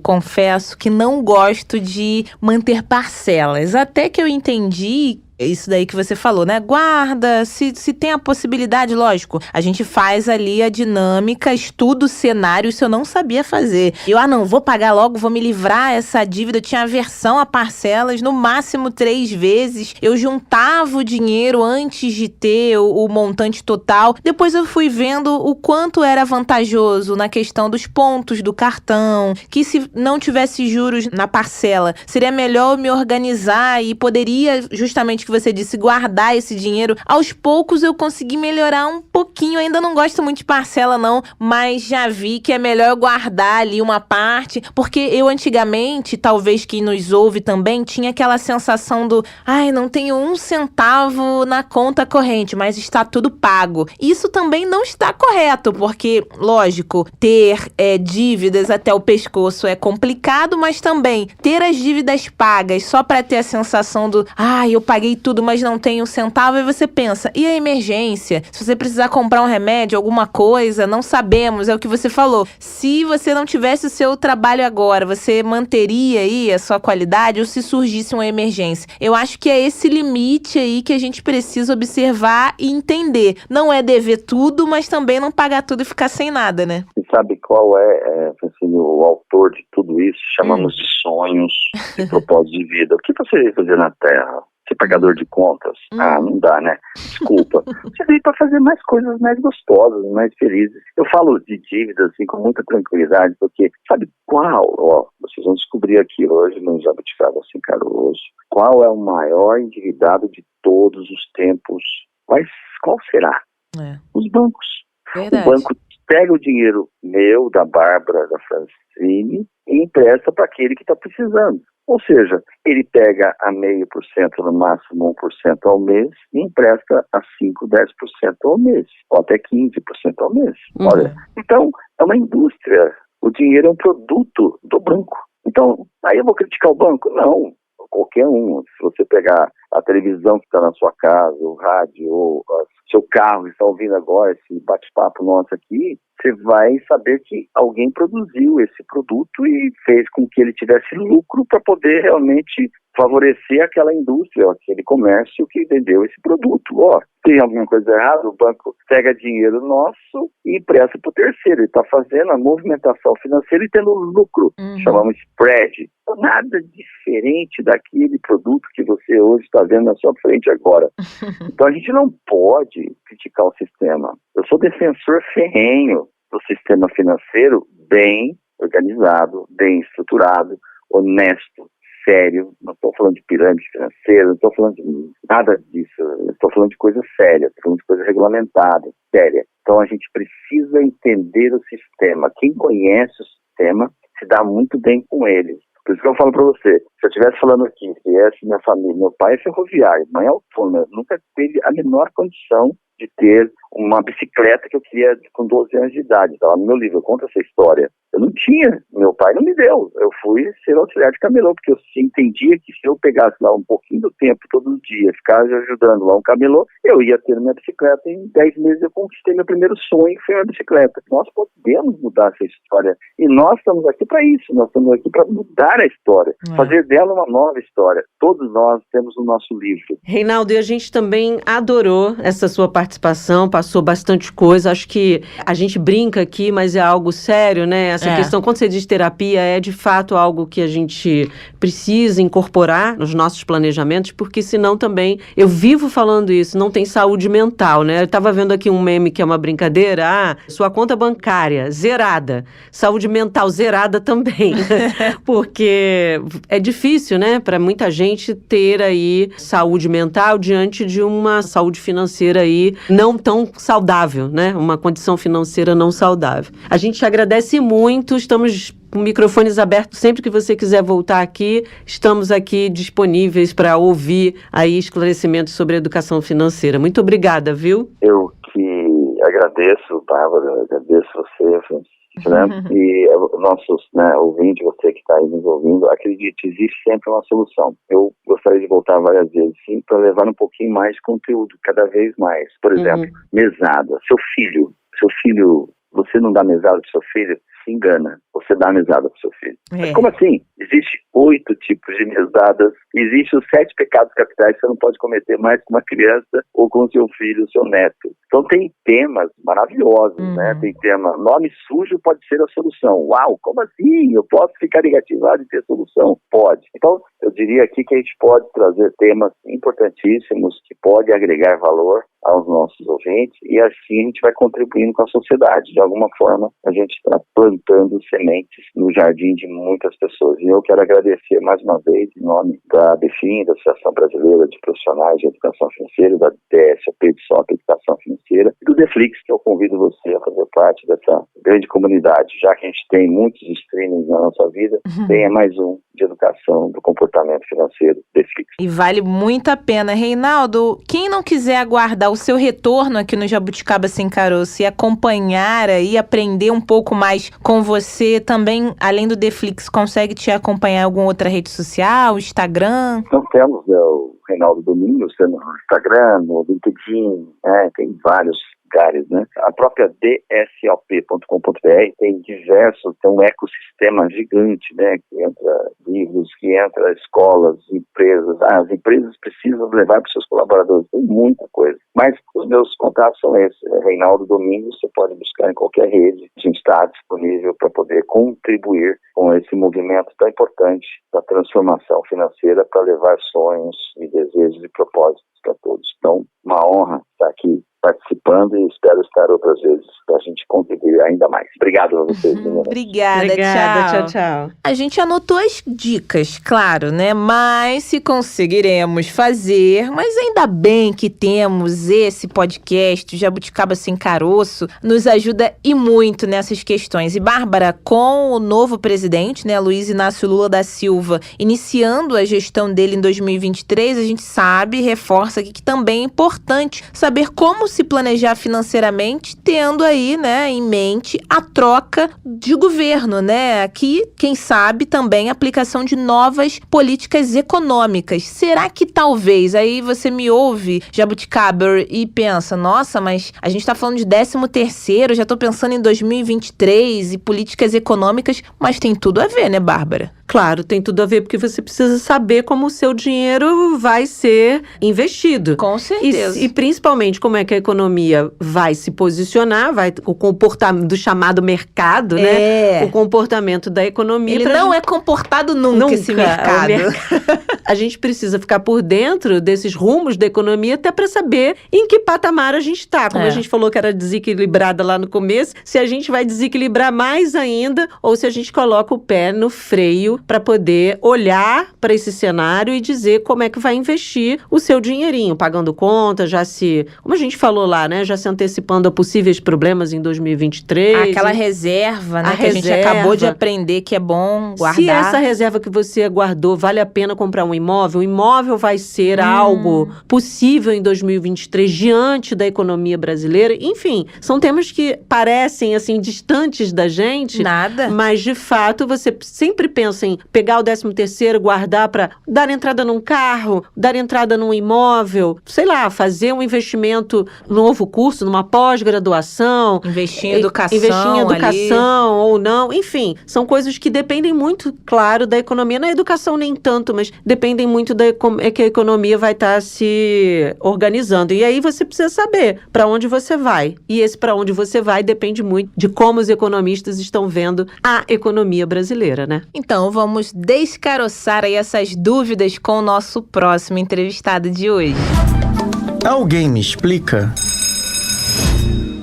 S3: confesso, que não gosto de manter parcelas, até que eu entendi isso daí que você falou, né? Guarda, se tem a possibilidade, lógico, a gente faz ali a dinâmica, estuda o cenário, isso eu não sabia fazer. Eu, não, vou pagar logo, vou me livrar essa dívida, eu tinha aversão a parcelas, no máximo 3 vezes, eu juntava o dinheiro antes de ter o montante total, depois eu fui vendo o quanto era vantajoso na questão dos pontos do cartão, que se não tivesse juros na parcela, seria melhor eu me organizar e poderia, justamente que você disse, guardar esse dinheiro. Aos poucos eu consegui melhorar um pouquinho, ainda não gosto muito de parcela não, mas já vi que é melhor eu guardar ali uma parte, porque eu antigamente, talvez quem nos ouve também, tinha aquela sensação do, não tenho 1 centavo na conta corrente, mas está tudo pago. Isso também não está correto, porque, lógico, ter dívidas até o pescoço é complicado, mas também ter as dívidas pagas só para ter a sensação do, eu paguei tudo, mas não tenho 1 centavo, e você pensa, e a emergência? Se você precisar comprar um remédio, alguma coisa, não sabemos, é o que você falou. Se você não tivesse o seu trabalho agora, você manteria aí a sua qualidade, ou se surgisse uma emergência? Eu acho que é esse limite aí que a gente precisa observar e entender. Não é dever tudo, mas também não pagar tudo e ficar sem nada, né?
S4: E sabe qual assim, o autor de tudo isso? Chamamos de sonhos, de propósito de vida. O que você veio fazer na Terra? Ser pagador de contas? Não dá, né? Desculpa. Você veio para fazer mais coisas mais gostosas, mais felizes. Eu falo de dívidas assim, com muita tranquilidade, porque sabe qual? Vocês vão descobrir aqui hoje no Jabuticaba Sem Caroço, qual é o maior endividado de todos os tempos? Qual será? Os bancos.
S3: Verdade.
S4: O banco pega o dinheiro meu, da Bárbara, da Francine, e empresta para aquele que está precisando. Ou seja, ele pega a 0,5%, no máximo 1% ao mês, e empresta a 5%, 10% ao mês, ou até 15% ao mês. Olha, então, é uma indústria. O dinheiro é um produto do banco. Então, aí eu vou criticar o banco? Não. Qualquer um. Se você pegar a televisão que está na sua casa, o rádio, ou o seu carro que está ouvindo agora, esse bate-papo nosso aqui, você vai saber que alguém produziu esse produto e fez com que ele tivesse lucro para poder realmente favorecer aquela indústria, aquele comércio que vendeu esse produto. Tem alguma coisa errada? O banco pega dinheiro nosso e empresta para o terceiro. Ele está fazendo a movimentação financeira e tendo lucro. Chamamos spread. Nada diferente daquele produto que você hoje está vendo na sua frente agora. Então a gente não pode criticar o sistema. Eu sou defensor ferrenho do sistema financeiro bem organizado, bem estruturado, honesto, sério. Não estou falando de pirâmide financeira, não estou falando de nada disso. Estou falando de coisa séria, estou falando de coisa regulamentada, séria. Então a gente precisa entender o sistema. Quem conhece o sistema se dá muito bem com ele. Por isso que eu falo para você, se eu estivesse falando aqui, que essa minha família, meu pai é ferroviário, mãe é autônoma, nunca teve a menor condição de ter uma bicicleta que eu queria com 12 anos de idade. Estava no meu livro, eu conto essa história. Eu não tinha, meu pai não me deu. Eu fui ser auxiliar de camelô, porque eu entendia que se eu pegasse lá um pouquinho do tempo, todo dia, ficasse ajudando lá um camelô, eu ia ter minha bicicleta. Em 10 meses eu conquistei meu primeiro sonho, que foi a bicicleta. Nós podemos mudar essa história. E nós estamos aqui para isso. Nós estamos aqui para mudar a história, fazer dela uma nova história. Todos nós temos o nosso livro.
S2: Reinaldo, e a gente também adorou essa sua participação, passou bastante coisa. Acho que a gente brinca aqui, mas é algo sério, né? Essa questão, quando você diz terapia, é de fato algo que a gente precisa incorporar nos nossos planejamentos, porque senão também, eu vivo falando isso, não tem saúde mental, né? Eu estava vendo aqui um meme que é uma brincadeira, sua conta bancária zerada, saúde mental zerada também, porque é difícil, né, para muita gente ter aí saúde mental diante de uma saúde financeira aí não tão saudável, né? Uma condição financeira não saudável. A gente agradece muito, estamos com microfones abertos sempre que você quiser voltar aqui, estamos aqui disponíveis para ouvir aí esclarecimentos sobre educação financeira. Muito obrigada, viu?
S4: Eu que agradeço, Bárbara, agradeço você, Francisco, né? E nossos, né, ouvintes, você que está aí nos ouvindo, acredite, existe sempre uma solução. Eu gostaria de voltar várias vezes, sim, para levar um pouquinho mais de conteúdo, cada vez mais. Por exemplo, mesada. Seu filho, você não dá mesada para seu filho, se engana. Você dá mesada para seu filho. Mas como assim? Existe 8 tipos de mesadas, existem os 7 pecados capitais que você não pode cometer mais com uma criança ou com seu filho, seu neto. Então tem temas maravilhosos, né? Tem tema, nome sujo pode ser a solução. Uau, como assim? Eu posso ficar negativado e ter solução? Pode. Então, eu diria aqui que a gente pode trazer temas importantíssimos que podem agregar valor aos nossos ouvintes e assim a gente vai contribuindo com a sociedade. De alguma forma, a gente está plantando sementes no jardim de muitas pessoas. E eu quero agradecer mais uma vez, em nome da ABFIN, da Associação Brasileira de Profissionais de Educação Financeira, da DSOP, de SOP Educação Financeira, e do Deflix, que eu convido você a fazer parte dessa grande comunidade. Já que a gente tem muitos streamings na nossa vida, tenha mais um de educação do comportamento financeiro, Deflix.
S3: E vale muito a pena. Reinaldo, quem não quiser aguardar o seu retorno aqui no Jabuticaba Sem Caroço e acompanhar e aprender um pouco mais com você, também, além do Deflix, consegue te acompanhar em alguma outra rede social, Instagram?
S4: Nós temos o Reinaldo Domingos no Instagram, no LinkedIn, tem vários lugares, né? A própria dsop.com.br tem um ecossistema gigante, né? Que entra livros, que entra escolas, empresas. As empresas precisam levar para os seus colaboradores, tem muita coisa. Mas os meus contatos são esses. Reinaldo Domingos, você pode buscar em qualquer rede. A gente está disponível para poder contribuir com esse movimento tão importante da transformação financeira para levar sonhos e desejos e propósitos para todos. Então, uma honra estar aqui participando e espero estar outras vezes para a gente contribuir ainda mais. Obrigado a vocês, meninas.
S3: Obrigada, tchau. A gente anotou as dicas, claro, né? Mas se conseguiremos fazer, mas ainda bem que temos esse podcast, o Jabuticaba Sem Caroço, nos ajuda e muito nessas questões. E, Bárbara, com o novo presidente, né, Luiz Inácio Lula da Silva, iniciando a gestão dele em 2023, a gente sabe, reforça aqui que também é importante saber como se planejar financeiramente, tendo aí, né, em mente a troca de governo, né? Aqui, quem sabe, também a aplicação de novas políticas econômicas. Será que talvez, aí você me ouve, Jabuticaba, e pensa, nossa, mas a gente tá falando de 13º, já tô pensando em 2023 e políticas econômicas, mas tem tudo a ver, né, Bárbara?
S2: Claro, tem tudo a ver, porque você precisa saber como o seu dinheiro vai ser investido.
S3: Com certeza.
S2: E principalmente como é que a economia vai se posicionar, o comportamento do chamado mercado, né? O comportamento da economia.
S3: Ele não é comportado nunca esse mercado.
S2: A gente precisa ficar por dentro desses rumos da economia até para saber em que patamar a gente está. Como a gente falou que era desequilibrada lá no começo, se a gente vai desequilibrar mais ainda ou se a gente coloca o pé no freio para poder olhar para esse cenário e dizer como é que vai investir o seu dinheirinho, pagando conta, como a gente falou lá, né, já se antecipando a possíveis problemas em 2023.
S3: Aquela reserva, né,
S2: a
S3: que a gente acabou de aprender que é bom guardar.
S2: Se essa reserva que você guardou vale a pena comprar um imóvel, o imóvel vai ser algo possível em 2023 diante da economia brasileira. Enfim, são temas que parecem, assim, distantes da gente.
S3: Nada.
S2: Mas, de fato, você sempre pensa em pegar o 13º, guardar para dar entrada num carro, dar entrada num imóvel, sei lá, fazer um investimento num novo curso, numa pós-graduação.
S3: Investir em educação.
S2: Investir em educação ou não. Enfim, são coisas que dependem muito, claro, da economia. Na educação nem tanto, mas dependem muito que a economia vai estar se organizando. E aí você precisa saber para onde você vai. E esse para onde você vai depende muito de como os economistas estão vendo a economia brasileira, né?
S3: Então, vamos descaroçar aí essas dúvidas com o nosso próximo entrevistado de hoje.
S1: Alguém me explica?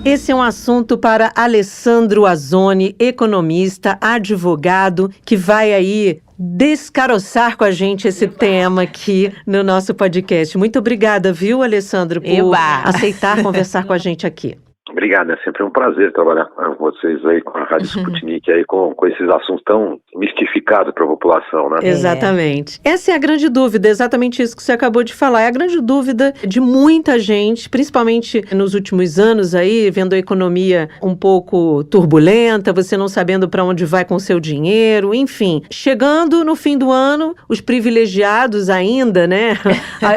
S2: Esse é um assunto para Alessandro Azzoni, economista, advogado, que vai aí descaroçar com a gente esse tema aqui no nosso podcast. Muito obrigada, viu, Alessandro, por aceitar conversar com a gente aqui.
S5: Obrigado, é sempre um prazer trabalhar com vocês aí, com a Rádio Sputnik, aí com esses assuntos tão mistificados para a população, né?
S2: Exatamente. Essa é a grande dúvida, exatamente isso que você acabou de falar. É a grande dúvida de muita gente, principalmente nos últimos anos aí, vendo a economia um pouco turbulenta, você não sabendo para onde vai com o seu dinheiro, enfim. Chegando no fim do ano, os privilegiados ainda, né?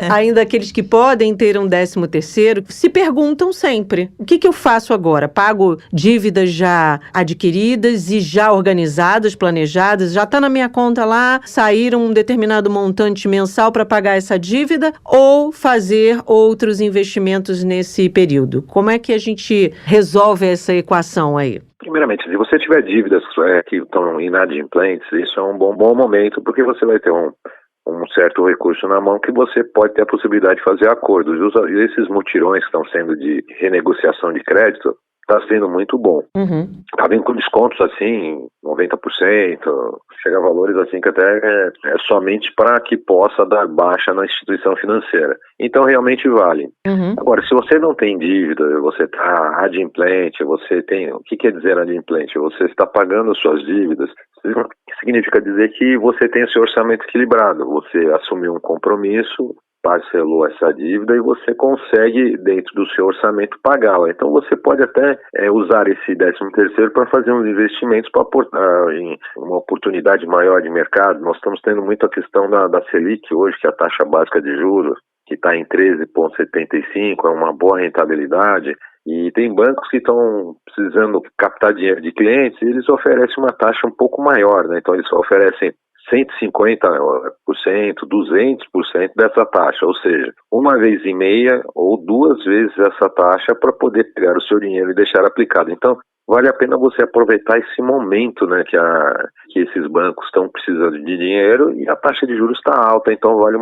S2: Ainda aqueles que podem ter um 13º, se perguntam sempre, o que eu faço agora? Pago dívidas já adquiridas e já organizadas, planejadas? Já está na minha conta lá, sair um determinado montante mensal para pagar essa dívida ou fazer outros investimentos nesse período? Como é que a gente resolve essa equação aí?
S5: Primeiramente, se você tiver dívidas que estão inadimplentes, isso é um bom momento, porque você vai ter um certo recurso na mão que você pode ter a possibilidade de fazer acordos. E esses mutirões que estão sendo de renegociação de crédito está sendo muito bom. Tá vindo com descontos assim, 90%, chega a valores assim que até é somente para que possa dar baixa na instituição financeira. Então realmente vale. Agora, se você não tem dívida, você está adimplente, você tem... O que quer dizer adimplente? Você está pagando suas dívidas, significa dizer que você tem o seu orçamento equilibrado, você assumiu um compromisso, parcelou essa dívida e você consegue, dentro do seu orçamento, pagá-la. Então você pode até usar esse 13º para fazer uns investimentos para aportar em uma oportunidade maior de mercado. Nós estamos tendo muito a questão da Selic hoje, que é a taxa básica de juros, que está em 13,75, é uma boa rentabilidade. E tem bancos que estão precisando captar dinheiro de clientes e eles oferecem uma taxa um pouco maior, né? Então eles oferecem 150%, 200% dessa taxa, ou seja, uma vez e meia ou 2 vezes essa taxa para poder pegar o seu dinheiro e deixar aplicado. Então, vale a pena você aproveitar esse momento, né, que esses bancos estão precisando de dinheiro e a taxa de juros está alta, então vale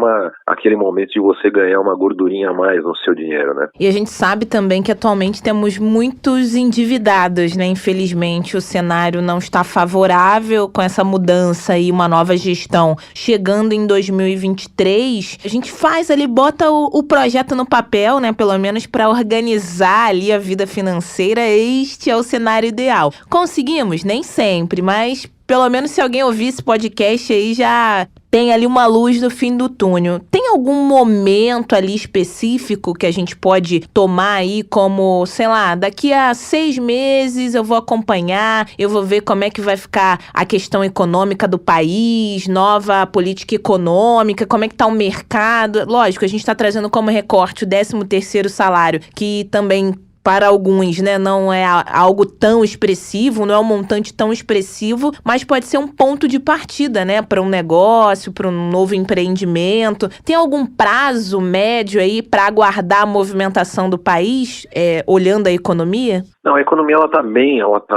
S5: aquele momento de você ganhar uma gordurinha a mais no seu dinheiro, né?
S3: E a gente sabe também que atualmente temos muitos endividados, né? Infelizmente o cenário não está favorável com essa mudança e uma nova gestão chegando em 2023. A gente faz ali, bota o projeto no papel, né? Pelo menos para organizar ali a vida financeira. Este é o cenário ideal. Conseguimos? Nem sempre, mas pelo menos se alguém ouvir esse podcast aí já tem ali uma luz no fim do túnel. Tem algum momento ali específico que a gente pode tomar aí como, sei lá, daqui a 6 meses eu vou acompanhar, eu vou ver como é que vai ficar a questão econômica do país, nova política econômica, como é que tá o mercado. Lógico, a gente tá trazendo como recorte o 13º salário, que também para alguns, né, não é algo tão expressivo, não é um montante tão expressivo, mas pode ser um ponto de partida, né, para um negócio, para um novo empreendimento. Tem algum prazo médio aí para aguardar a movimentação do país, olhando a economia?
S5: Não, a economia ela tá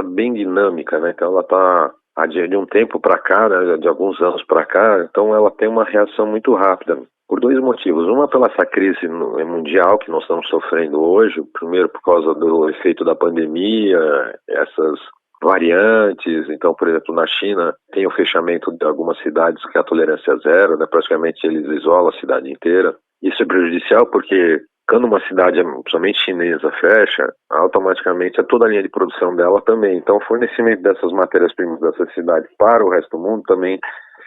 S5: bem dinâmica, né? Então ela está de um tempo para cá, né, de alguns anos para cá, então ela tem uma reação muito rápida. Por 2 motivos. Uma, pela essa crise mundial que nós estamos sofrendo hoje. Primeiro, por causa do efeito da pandemia, essas variantes. Então, por exemplo, na China tem o fechamento de algumas cidades que a tolerância é zero, né? Praticamente eles isolam a cidade inteira. Isso é prejudicial porque quando uma cidade, principalmente chinesa, fecha, automaticamente toda a linha de produção dela também. Então, o fornecimento dessas matérias-primas dessas cidades para o resto do mundo também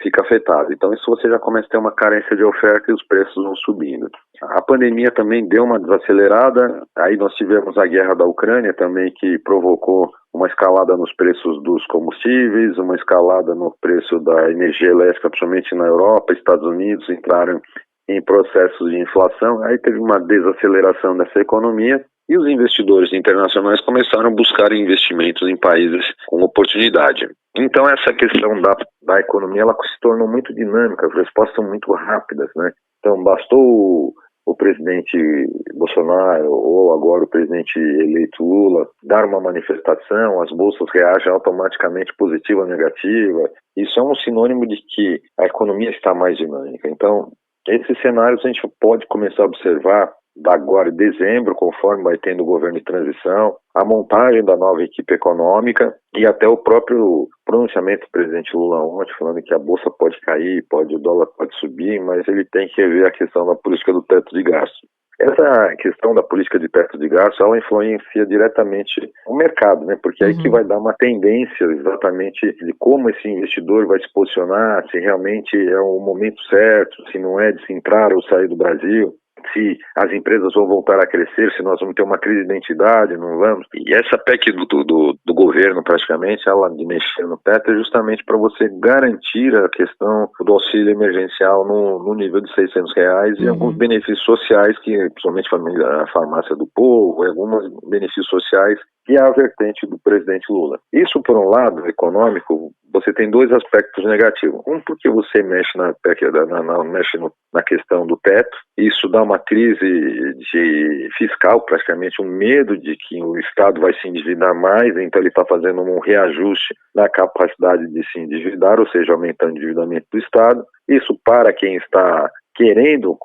S5: fica afetado. Então, isso você já começa a ter uma carência de oferta e os preços vão subindo. A pandemia também deu uma desacelerada. Aí nós tivemos a guerra da Ucrânia também, que provocou uma escalada nos preços dos combustíveis, uma escalada no preço da energia elétrica, principalmente na Europa. Estados Unidos entraram em processos de inflação. Aí teve uma desaceleração dessa economia e os investidores internacionais começaram a buscar investimentos em países com oportunidade. Então essa questão da economia, ela se tornou muito dinâmica, as respostas são muito rápidas, né? Então bastou o presidente Bolsonaro ou agora o presidente eleito Lula dar uma manifestação, as bolsas reagem automaticamente positiva ou negativa. Isso é um sinônimo de que a economia está mais dinâmica. Então esses cenários a gente pode começar a observar da agora em dezembro, conforme vai tendo o governo de transição, a montagem da nova equipe econômica e até o próprio pronunciamento do presidente Lula ontem, falando que a bolsa pode cair, o dólar pode subir, mas ele tem que rever a questão da política do teto de gasto. Essa questão da política de teto de gasto, ela influencia diretamente o mercado, né? Porque aí que vai dar uma tendência exatamente de como esse investidor vai se posicionar, se realmente é o momento certo, se não é de se entrar ou sair do Brasil, se as empresas vão voltar a crescer, se nós vamos ter uma crise de identidade, não vamos. E essa PEC do governo, praticamente, ela de mexer no teto, é justamente para você garantir a questão do auxílio emergencial no nível de R$600 e alguns benefícios sociais, que principalmente a farmácia do povo, alguns benefícios sociais, que é a vertente do presidente Lula. Isso, por um lado, econômico, você tem dois aspectos negativos. Um, porque você mexe na questão do teto, isso dá uma crise fiscal, praticamente um medo de que o Estado vai se endividar mais, então ele está fazendo um reajuste na capacidade de se endividar, ou seja, aumentando o endividamento do Estado. Isso, para quem está querendo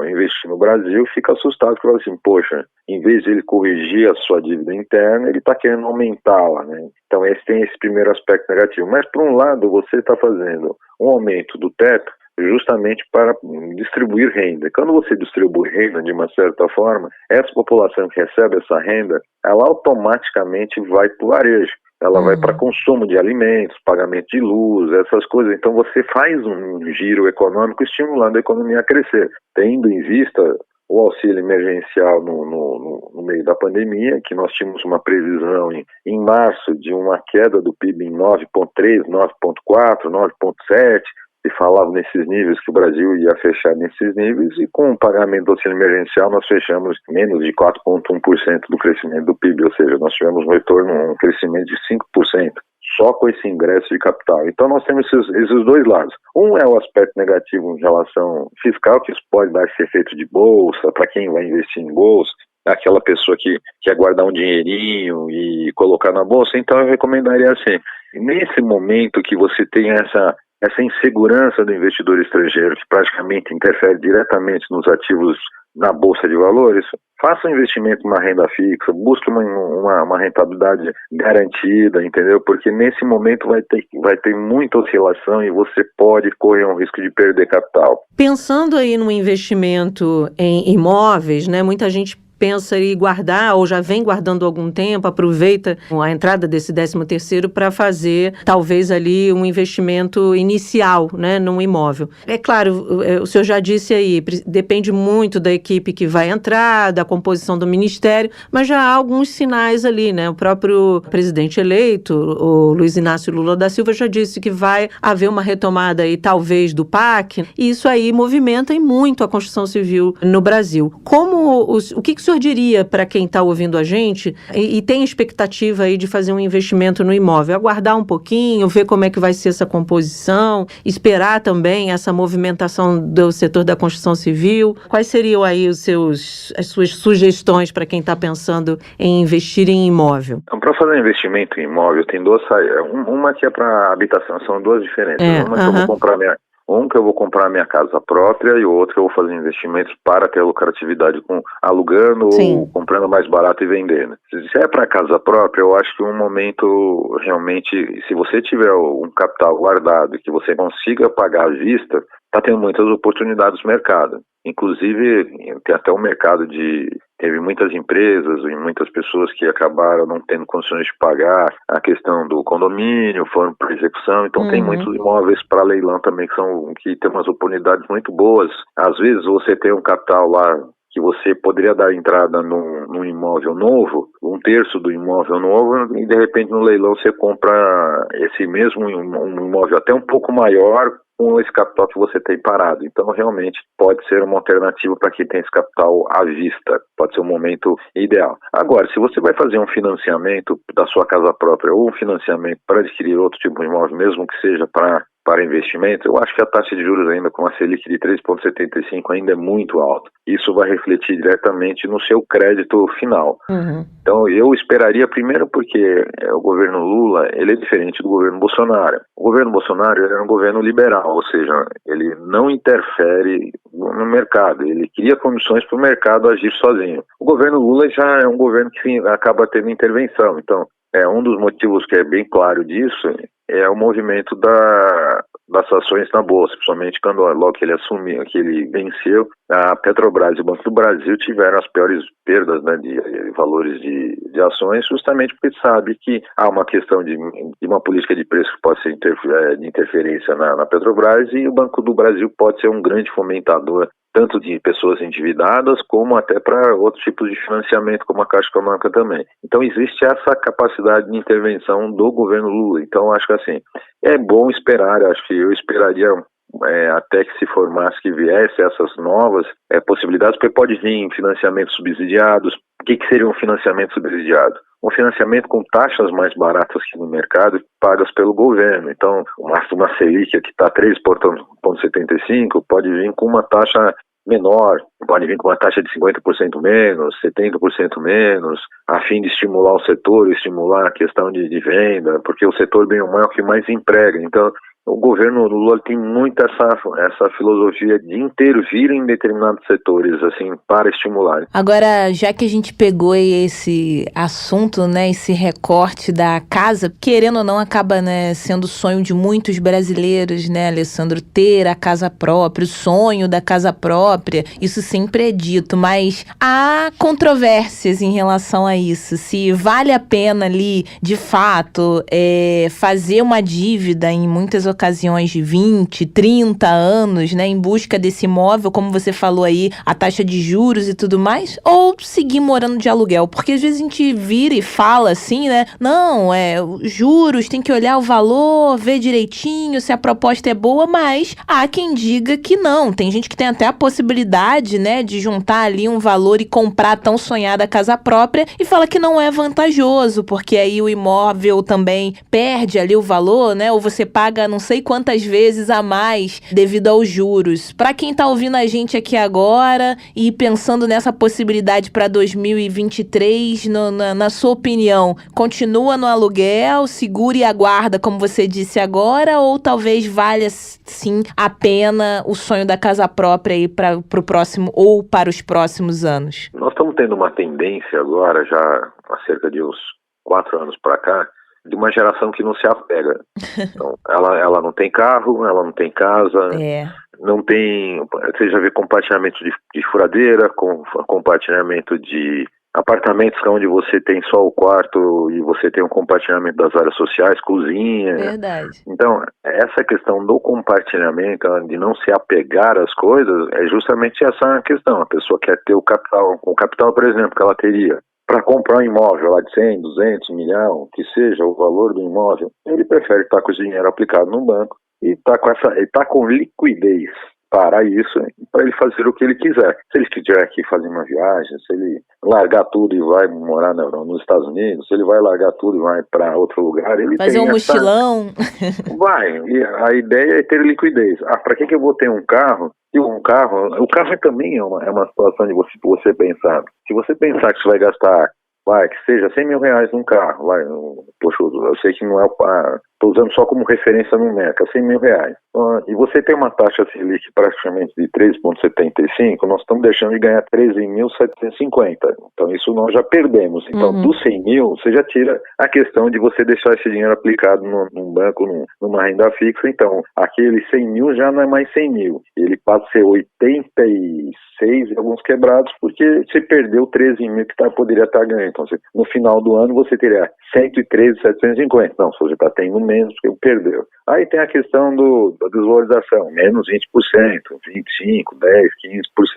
S5: investir no Brasil, fica assustado, porque fala assim, poxa, em vez de ele corrigir a sua dívida interna, ele está querendo aumentá-la, né? Então esse tem esse primeiro aspecto negativo. Mas, por um lado, você está fazendo um aumento do teto justamente para distribuir renda. Quando você distribui renda, de uma certa forma, essa população que recebe essa renda, ela automaticamente vai para o varejo. Ela vai para consumo de alimentos, pagamento de luz, essas coisas. Então você faz um giro econômico estimulando a economia a crescer, tendo em vista o auxílio emergencial no meio da pandemia, que nós tínhamos uma previsão em março de uma queda do PIB em 9,3, 9,4, 9,7, se falava nesses níveis que o Brasil ia fechar nesses níveis, e com o pagamento do auxílio emergencial nós fechamos menos de 4,1% do crescimento do PIB, ou seja, nós tivemos um retorno, um crescimento de 5%, só com esse ingresso de capital. Então nós temos esses dois lados. Um é o aspecto negativo em relação fiscal, que isso pode dar esse efeito de bolsa, para quem vai investir em bolsa, aquela pessoa que quer guardar um dinheirinho e colocar na bolsa. Então eu recomendaria assim, nesse momento que você tem essa insegurança do investidor estrangeiro, que praticamente interfere diretamente nos ativos na Bolsa de Valores, faça um investimento numa renda fixa, busque uma rentabilidade garantida, entendeu? Porque nesse momento vai ter muita oscilação e você pode correr um risco de perder capital.
S2: Pensando aí no investimento em imóveis, né? Muita gente pensa em guardar ou já vem guardando há algum tempo, aproveita a entrada desse 13º para fazer talvez ali um investimento inicial, né, num imóvel. É claro, o senhor já disse aí, depende muito da equipe que vai entrar, da composição do ministério, mas já há alguns sinais ali, né? O próprio presidente eleito, o Luiz Inácio Lula da Silva, já disse que vai haver uma retomada aí talvez do PAC, e isso aí movimenta muito a construção civil no Brasil. O que o senhor diria para quem está ouvindo a gente e tem expectativa aí de fazer um investimento no imóvel? Aguardar um pouquinho, ver como é que vai ser essa composição, esperar também essa movimentação do setor da construção civil? Quais seriam aí as suas sugestões para quem está pensando em investir em imóvel?
S5: Então, para fazer investimento em imóvel, tem duas saídas. Uma que é para habitação, são duas diferentes. Uma que eu vou comprar Um que eu vou comprar a minha casa própria e o outro que eu vou fazer investimentos para ter lucratividade alugando
S2: Sim.
S5: ou comprando mais barato e vendendo. Se é para casa própria, eu acho que um momento realmente, se você tiver um capital guardado e que você consiga pagar à vista, está tendo muitas oportunidades no mercado. Inclusive, tem até um mercado teve muitas empresas e muitas pessoas que acabaram não tendo condições de pagar a questão do condomínio, foram para execução, então tem muitos imóveis para leilão também que tem umas oportunidades muito boas. Às vezes você tem um capital lá que você poderia dar entrada num imóvel novo, 1/3 do imóvel novo, e de repente no leilão você compra esse mesmo um imóvel até um pouco maior com esse capital que você tem parado. Então, realmente, pode ser uma alternativa para quem tem esse capital à vista. Pode ser um momento ideal. Agora, se você vai fazer um financiamento da sua casa própria ou um financiamento para adquirir outro tipo de imóvel, mesmo que seja para investimento, eu acho que a taxa de juros ainda com a Selic de 3,75 ainda é muito alta. Isso vai refletir diretamente no seu crédito final. Então, eu esperaria primeiro porque o governo Lula, ele é diferente do governo Bolsonaro. O governo Bolsonaro era um governo liberal, ou seja, ele não interfere no mercado, ele cria condições para o mercado agir sozinho. O governo Lula já é um governo que acaba tendo intervenção, então um dos motivos que é bem claro disso é o movimento das ações na Bolsa, principalmente logo que ele assumiu, que ele venceu, a Petrobras e o Banco do Brasil tiveram as piores perdas, né, de valores de ações, justamente porque sabe que há uma questão de uma política de preço que pode ser de interferência na Petrobras, e o Banco do Brasil pode ser um grande fomentador tanto de pessoas endividadas, como até para outros tipos de financiamento, como a Caixa Econômica também. Então, existe essa capacidade de intervenção do governo Lula. Então, acho que assim, é bom esperar, acho que eu esperaria até que se formasse, que viesse essas novas possibilidades, porque pode vir financiamentos subsidiados. O que seria um financiamento subsidiado? Um financiamento com taxas mais baratas que no mercado, pagas pelo governo. Então, uma Selic que está 3,75 pode vir com uma taxa menor, pode vir com uma taxa de 50% menos, 70% menos, a fim de estimular o setor, estimular a questão de venda, porque o setor bem ou mal é o que mais emprega. Então, o governo Lula tem muito essa filosofia de intervir em determinados setores, assim, para estimular.
S3: Agora, já que a gente pegou esse assunto, né, esse recorte da casa, querendo ou não, acaba, né, sendo o sonho de muitos brasileiros, né, Alessandro, ter a casa própria, o sonho da casa própria, isso sempre é dito, mas há controvérsias em relação a isso, se vale a pena ali, de fato, fazer uma dívida em muitas ocasiões de 20, 30 anos, né, em busca desse imóvel, como você falou aí, a taxa de juros e tudo mais, ou seguir morando de aluguel, porque às vezes a gente vira e fala assim, né, não, juros, tem que olhar o valor, ver direitinho se a proposta é boa, mas há quem diga que não, tem gente que tem até a possibilidade, né, de juntar ali um valor e comprar a tão sonhada casa própria e fala que não é vantajoso, porque aí o imóvel também perde ali o valor, né, ou você paga não sei quantas vezes a mais devido aos juros. Para quem tá ouvindo a gente aqui agora e pensando nessa possibilidade para 2023, na sua opinião, continua no aluguel, segura e aguarda, como você disse agora, ou talvez valha sim a pena o sonho da casa própria aí para o próximo ou para os próximos anos?
S5: Nós estamos tendo uma tendência agora, já há cerca de uns 4 anos para cá, de uma geração que não se apega. Então, ela não tem carro, ela não tem casa, não tem... Você já vê compartilhamento de furadeira, compartilhamento de apartamentos onde você tem só o quarto e você tem um compartilhamento das áreas sociais, cozinha.
S3: Verdade.
S5: Então, essa questão do compartilhamento, de não se apegar às coisas, é justamente essa questão. A pessoa quer ter o capital, por exemplo, que ela teria para comprar um imóvel lá de 100, 200, 1 milhão, que seja o valor do imóvel, ele prefere estar com o dinheiro aplicado no banco e estar com liquidez para isso, para ele fazer o que ele quiser. Se ele quiser aqui fazer uma viagem, se ele largar tudo e vai morar nos Estados Unidos, se ele vai largar tudo e vai para outro lugar, ele
S3: fazer um mochilão.
S5: Vai, e a ideia é ter liquidez. Para que eu vou ter um carro? O carro também é uma situação de você pensar. Se você pensar que você vai gastar, que seja 100 mil reais num carro, poxa, eu sei que não é estou usando só como referência numérica, R$100.000. E você tem uma taxa Selic praticamente de 3,75, nós estamos deixando de ganhar 13.750. Então isso nós já perdemos. Então dos 100 mil, você já tira a questão de você deixar esse dinheiro aplicado num banco, numa renda fixa. Então aquele 100 mil já não é mais 100 mil. Ele passa a ser 86 e alguns quebrados, porque você perdeu 13 mil que poderia estar ganhando. Então no final do ano você teria 113.750. Não, você está tendo menos porque perdeu. Aí tem a questão da desvalorização, menos 20%, 25%, 10%,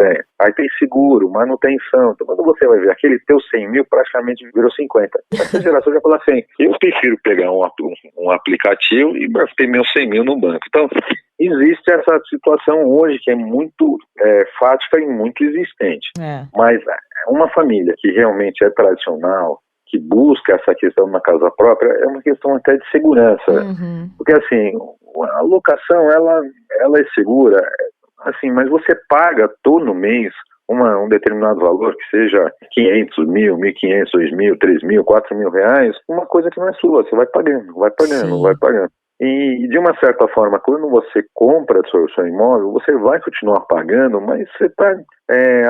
S5: 15%. Aí tem seguro, manutenção. Então quando você vai ver aquele teu 100 mil, praticamente virou 50. Essa geração já fala assim, eu prefiro pegar um aplicativo e ter meus 100 mil no banco. Então existe essa situação hoje que é muito fática e muito existente. Mas uma família que realmente é tradicional, que busca essa questão na casa própria, é uma questão até de segurança. Porque assim, a locação, ela é segura, assim, mas você paga todo mês um determinado valor, que seja 500 mil, 1.500, 2.000, 3.000, 4.000 reais, uma coisa que não é sua, você vai pagando. E de uma certa forma, quando você compra o seu imóvel, você vai continuar pagando, mas você está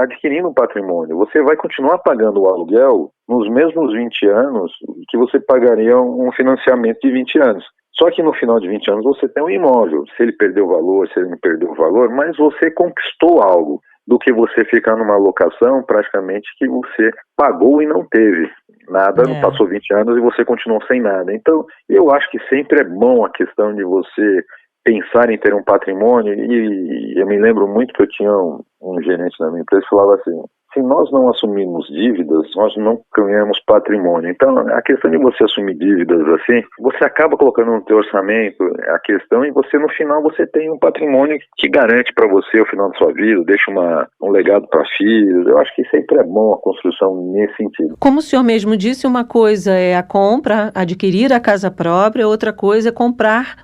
S5: adquirindo um patrimônio. Você vai continuar pagando o aluguel nos mesmos 20 anos que você pagaria um financiamento de 20 anos. Só que no final de 20 anos você tem um imóvel. Se ele perdeu o valor, se ele não perdeu o valor, mas você conquistou algo, do que você ficar numa locação praticamente que você pagou e não teve nada, passou 20 anos e você continuou sem nada. Então, eu acho que sempre é bom a questão de você pensar em ter um patrimônio, e eu me lembro muito que eu tinha um gerente na minha empresa que falava assim, se nós não assumirmos dívidas, nós não ganhamos patrimônio. Então, a questão de você assumir dívidas assim, você acaba colocando no teu orçamento a questão e você, no final, você tem um patrimônio que garante para você o final da sua vida, deixa um legado para filhos. Eu acho que sempre é bom a construção nesse sentido.
S2: Como o senhor mesmo disse, uma coisa é a compra, adquirir a casa própria, outra coisa é comprar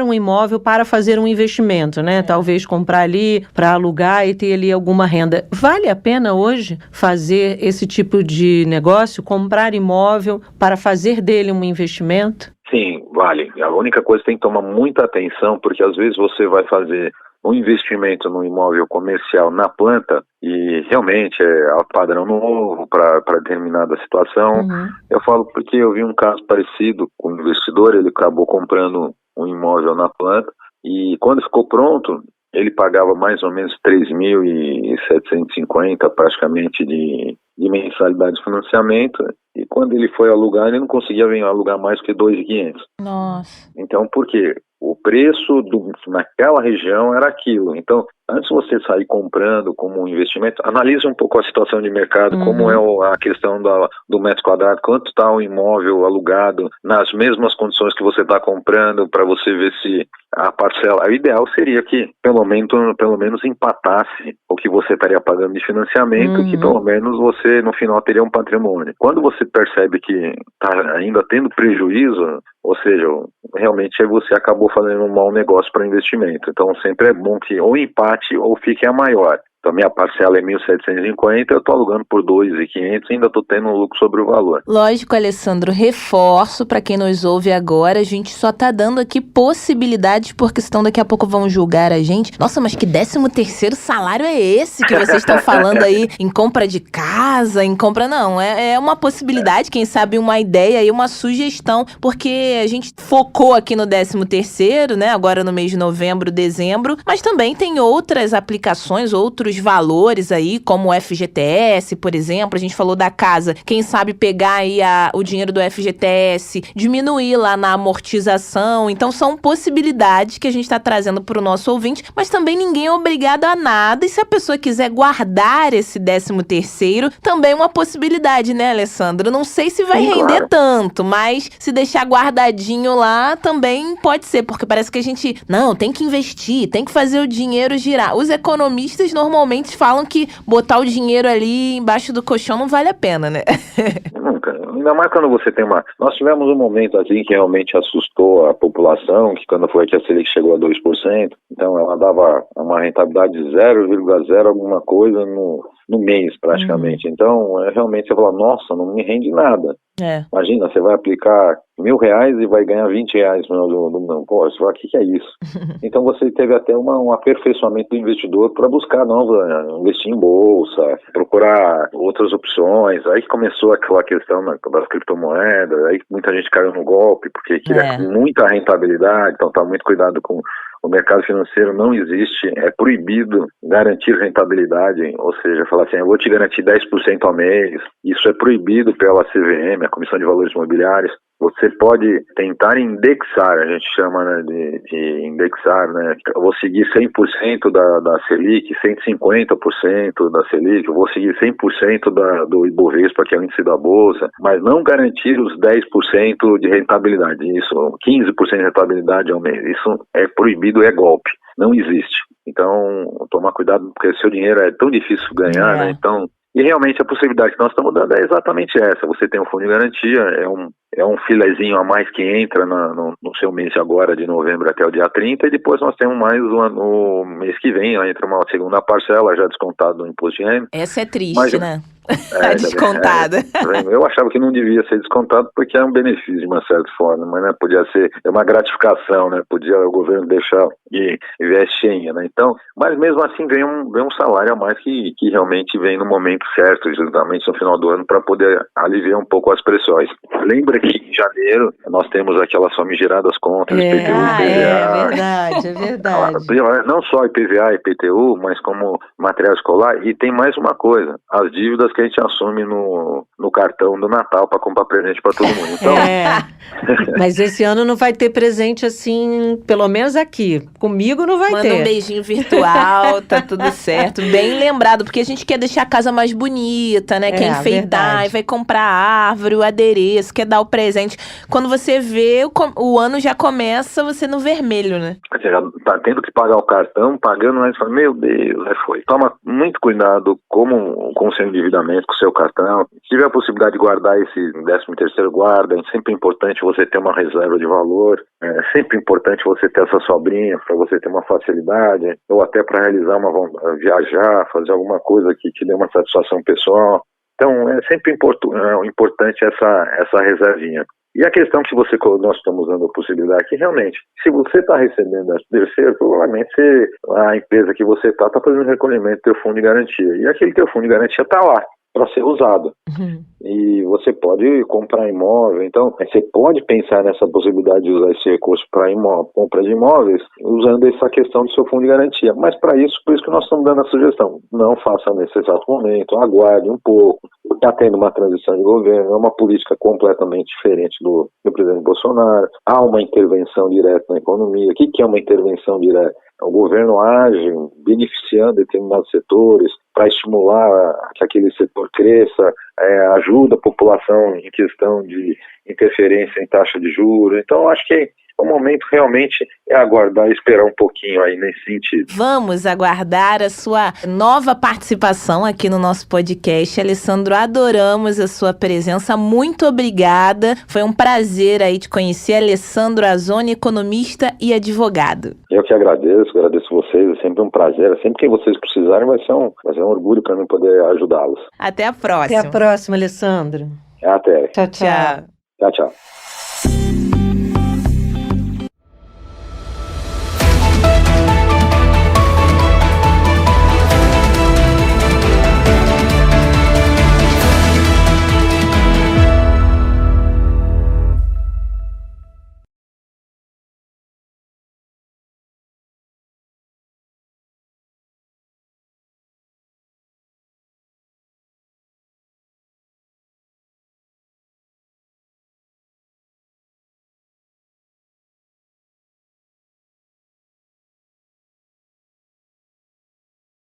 S2: um imóvel para fazer um investimento, né? Talvez comprar ali para alugar e ter ali alguma renda. Vale a pena hoje fazer esse tipo de negócio, comprar imóvel para fazer dele um investimento?
S5: Sim, vale. A única coisa que tem que tomar muita atenção, porque às vezes você vai fazer um investimento no imóvel comercial na planta e realmente é padrão novo para determinada situação. Eu falo porque eu vi um caso parecido com um investidor, ele acabou comprando um imóvel na planta e quando ficou pronto, ele pagava mais ou menos 3.750 praticamente de mensalidade de financiamento, e quando ele foi alugar, ele não conseguia alugar mais que 2.500.
S3: Nossa.
S5: Então, por quê? O preço naquela região era aquilo. Então, antes de você sair comprando como um investimento, analise um pouco a situação de mercado, como é a questão do metro quadrado, quanto está o imóvel alugado nas mesmas condições que você está comprando, para você ver se a parcela... O ideal seria que pelo menos empatasse o que você estaria pagando de financiamento, que pelo menos você no final teria um patrimônio. Quando você percebe que está ainda tendo prejuízo, ou seja, realmente você acabou fazendo um mau negócio para investimento. Então sempre é bom que ou empate ou fique a maior. Então minha parcela é 1.750, eu estou alugando por 2.500 e ainda estou tendo um lucro sobre o valor.
S3: Lógico, Alessandro, reforço para quem nos ouve agora, a gente só tá dando aqui possibilidades, porque senão daqui a pouco vão julgar a gente. Nossa, mas que 13º salário é esse que vocês estão falando aí em compra de casa, em compra... Não, é uma possibilidade, quem sabe uma ideia e uma sugestão, porque a gente focou aqui no 13º, né, agora no mês de novembro, dezembro, mas também tem outras aplicações, outros valores aí, como o FGTS, por exemplo. A gente falou da casa, quem sabe pegar aí o dinheiro do FGTS, diminuir lá na amortização. Então são possibilidades que a gente está trazendo para o nosso ouvinte, mas também ninguém é obrigado a nada, e se a pessoa quiser guardar esse 13º, também é uma possibilidade, né, Alessandro? Não sei se vai render tanto, mas se deixar guardadinho lá, também pode ser, porque parece que a gente, não, tem que investir, tem que fazer o dinheiro girar. Os economistas normalmente falam que botar o dinheiro ali embaixo do colchão não vale a pena, né?
S5: nunca. Ainda mais quando você tem Nós tivemos um momento assim que realmente assustou a população, que quando foi que a Selic chegou a 2%, então ela dava uma rentabilidade de 0,0 alguma coisa no mês, praticamente. Então, realmente você fala, nossa, não me rende nada. Imagina, você vai aplicar R$1.000 e vai ganhar R$20 no final do ano. Pô, você fala, o que é isso? Então você teve até um aperfeiçoamento do investidor para buscar investir em bolsa, procurar outras opções. Aí que começou aquela questão das criptomoedas, aí muita gente caiu no golpe, porque queria muita rentabilidade, então tá muito cuidado com o mercado financeiro. Não existe, é proibido garantir rentabilidade, ou seja, falar assim, eu vou te garantir 10% ao mês, isso é proibido pela CVM, a Comissão de Valores Imobiliários. Você pode tentar indexar, a gente chama, né, de indexar, né? Eu vou seguir 100% da Selic, 150% da Selic, eu vou seguir 100% do Ibovespa, que é o índice da Bolsa, mas não garantir os 10% de rentabilidade, isso, 15% de rentabilidade ao mês. Isso é proibido, é golpe, não existe. Então, tomar cuidado, porque seu dinheiro é tão difícil ganhar, né? Então, e realmente a possibilidade que nós estamos dando é exatamente essa. Você tem um fundo de garantia, é um filezinho a mais que entra no seu mês agora, de novembro até o dia 30, e depois nós temos mais no mês que vem, entra uma segunda parcela já descontado no imposto de renda.
S3: Essa é triste, né?
S5: Descontada. Eu achava que não devia ser descontado porque é um benefício de uma certa forma, mas né, podia ser uma gratificação, né? Podia o governo deixar de vestinha, né? Então, mas mesmo assim vem um salário a mais que realmente vem no momento certo, justamente no final do ano, para poder aliviar um pouco as pressões. Lembra que em janeiro nós temos aquelas famigeradas contas, IPTU, IPVA.
S2: É verdade.
S5: Não só IPVA e IPTU, mas como material escolar, e tem mais uma coisa, as dívidas que a gente assume no cartão do Natal para comprar presente para todo mundo. Então...
S2: Mas esse ano não vai ter presente assim, pelo menos aqui. Comigo não vai ter.
S3: Manda um beijinho virtual, tá tudo certo. Bem lembrado, porque a gente quer deixar a casa mais bonita, né? Quer enfeitar, vai comprar árvore, o adereço, quer dar o presente. Quando você vê, o ano já começa você no vermelho, né?
S5: Você já tá tendo que pagar o cartão, pagando, mas fala, meu Deus, foi. Toma muito cuidado com o seu endividamento, com o seu cartão. Se tiver a possibilidade de guardar esse 13º, guarda. É sempre importante você ter uma reserva de valor. É sempre importante você ter essa sobrinha para você ter uma facilidade, ou até para realizar viajar, fazer alguma coisa que te dê uma satisfação pessoal. Então, é sempre importante essa reservinha. E a questão que nós estamos dando a possibilidade aqui, realmente, se você está recebendo a terceira, provavelmente a empresa que você está fazendo recolhimento do teu fundo de garantia. E aquele teu fundo de garantia está lá para ser usado. E você pode comprar imóvel, então você pode pensar nessa possibilidade de usar esse recurso para compra de imóveis, usando essa questão do seu fundo de garantia. Mas por isso que nós estamos dando a sugestão, não faça nesse exato momento, aguarde um pouco, está tendo uma transição de governo, é uma política completamente diferente do presidente Bolsonaro, há uma intervenção direta na economia. O que é uma intervenção direta? O governo age beneficiando determinados setores para estimular que aquele setor cresça, ajuda a população em questão de interferência em taxa de juros. Então, acho que o momento realmente é aguardar e esperar um pouquinho aí nesse sentido.
S3: Vamos aguardar a sua nova participação aqui no nosso podcast. Alessandro, adoramos a sua presença. Muito obrigada. Foi um prazer aí te conhecer. Alessandro Azzoni, economista e advogado.
S5: Eu que agradeço vocês. É sempre um prazer. Sempre que vocês precisarem, vai ser um orgulho para mim poder ajudá-los.
S3: Até a próxima.
S2: Até a próxima, Alessandro.
S5: Até.
S2: Tchau, tchau.
S5: Tchau, tchau.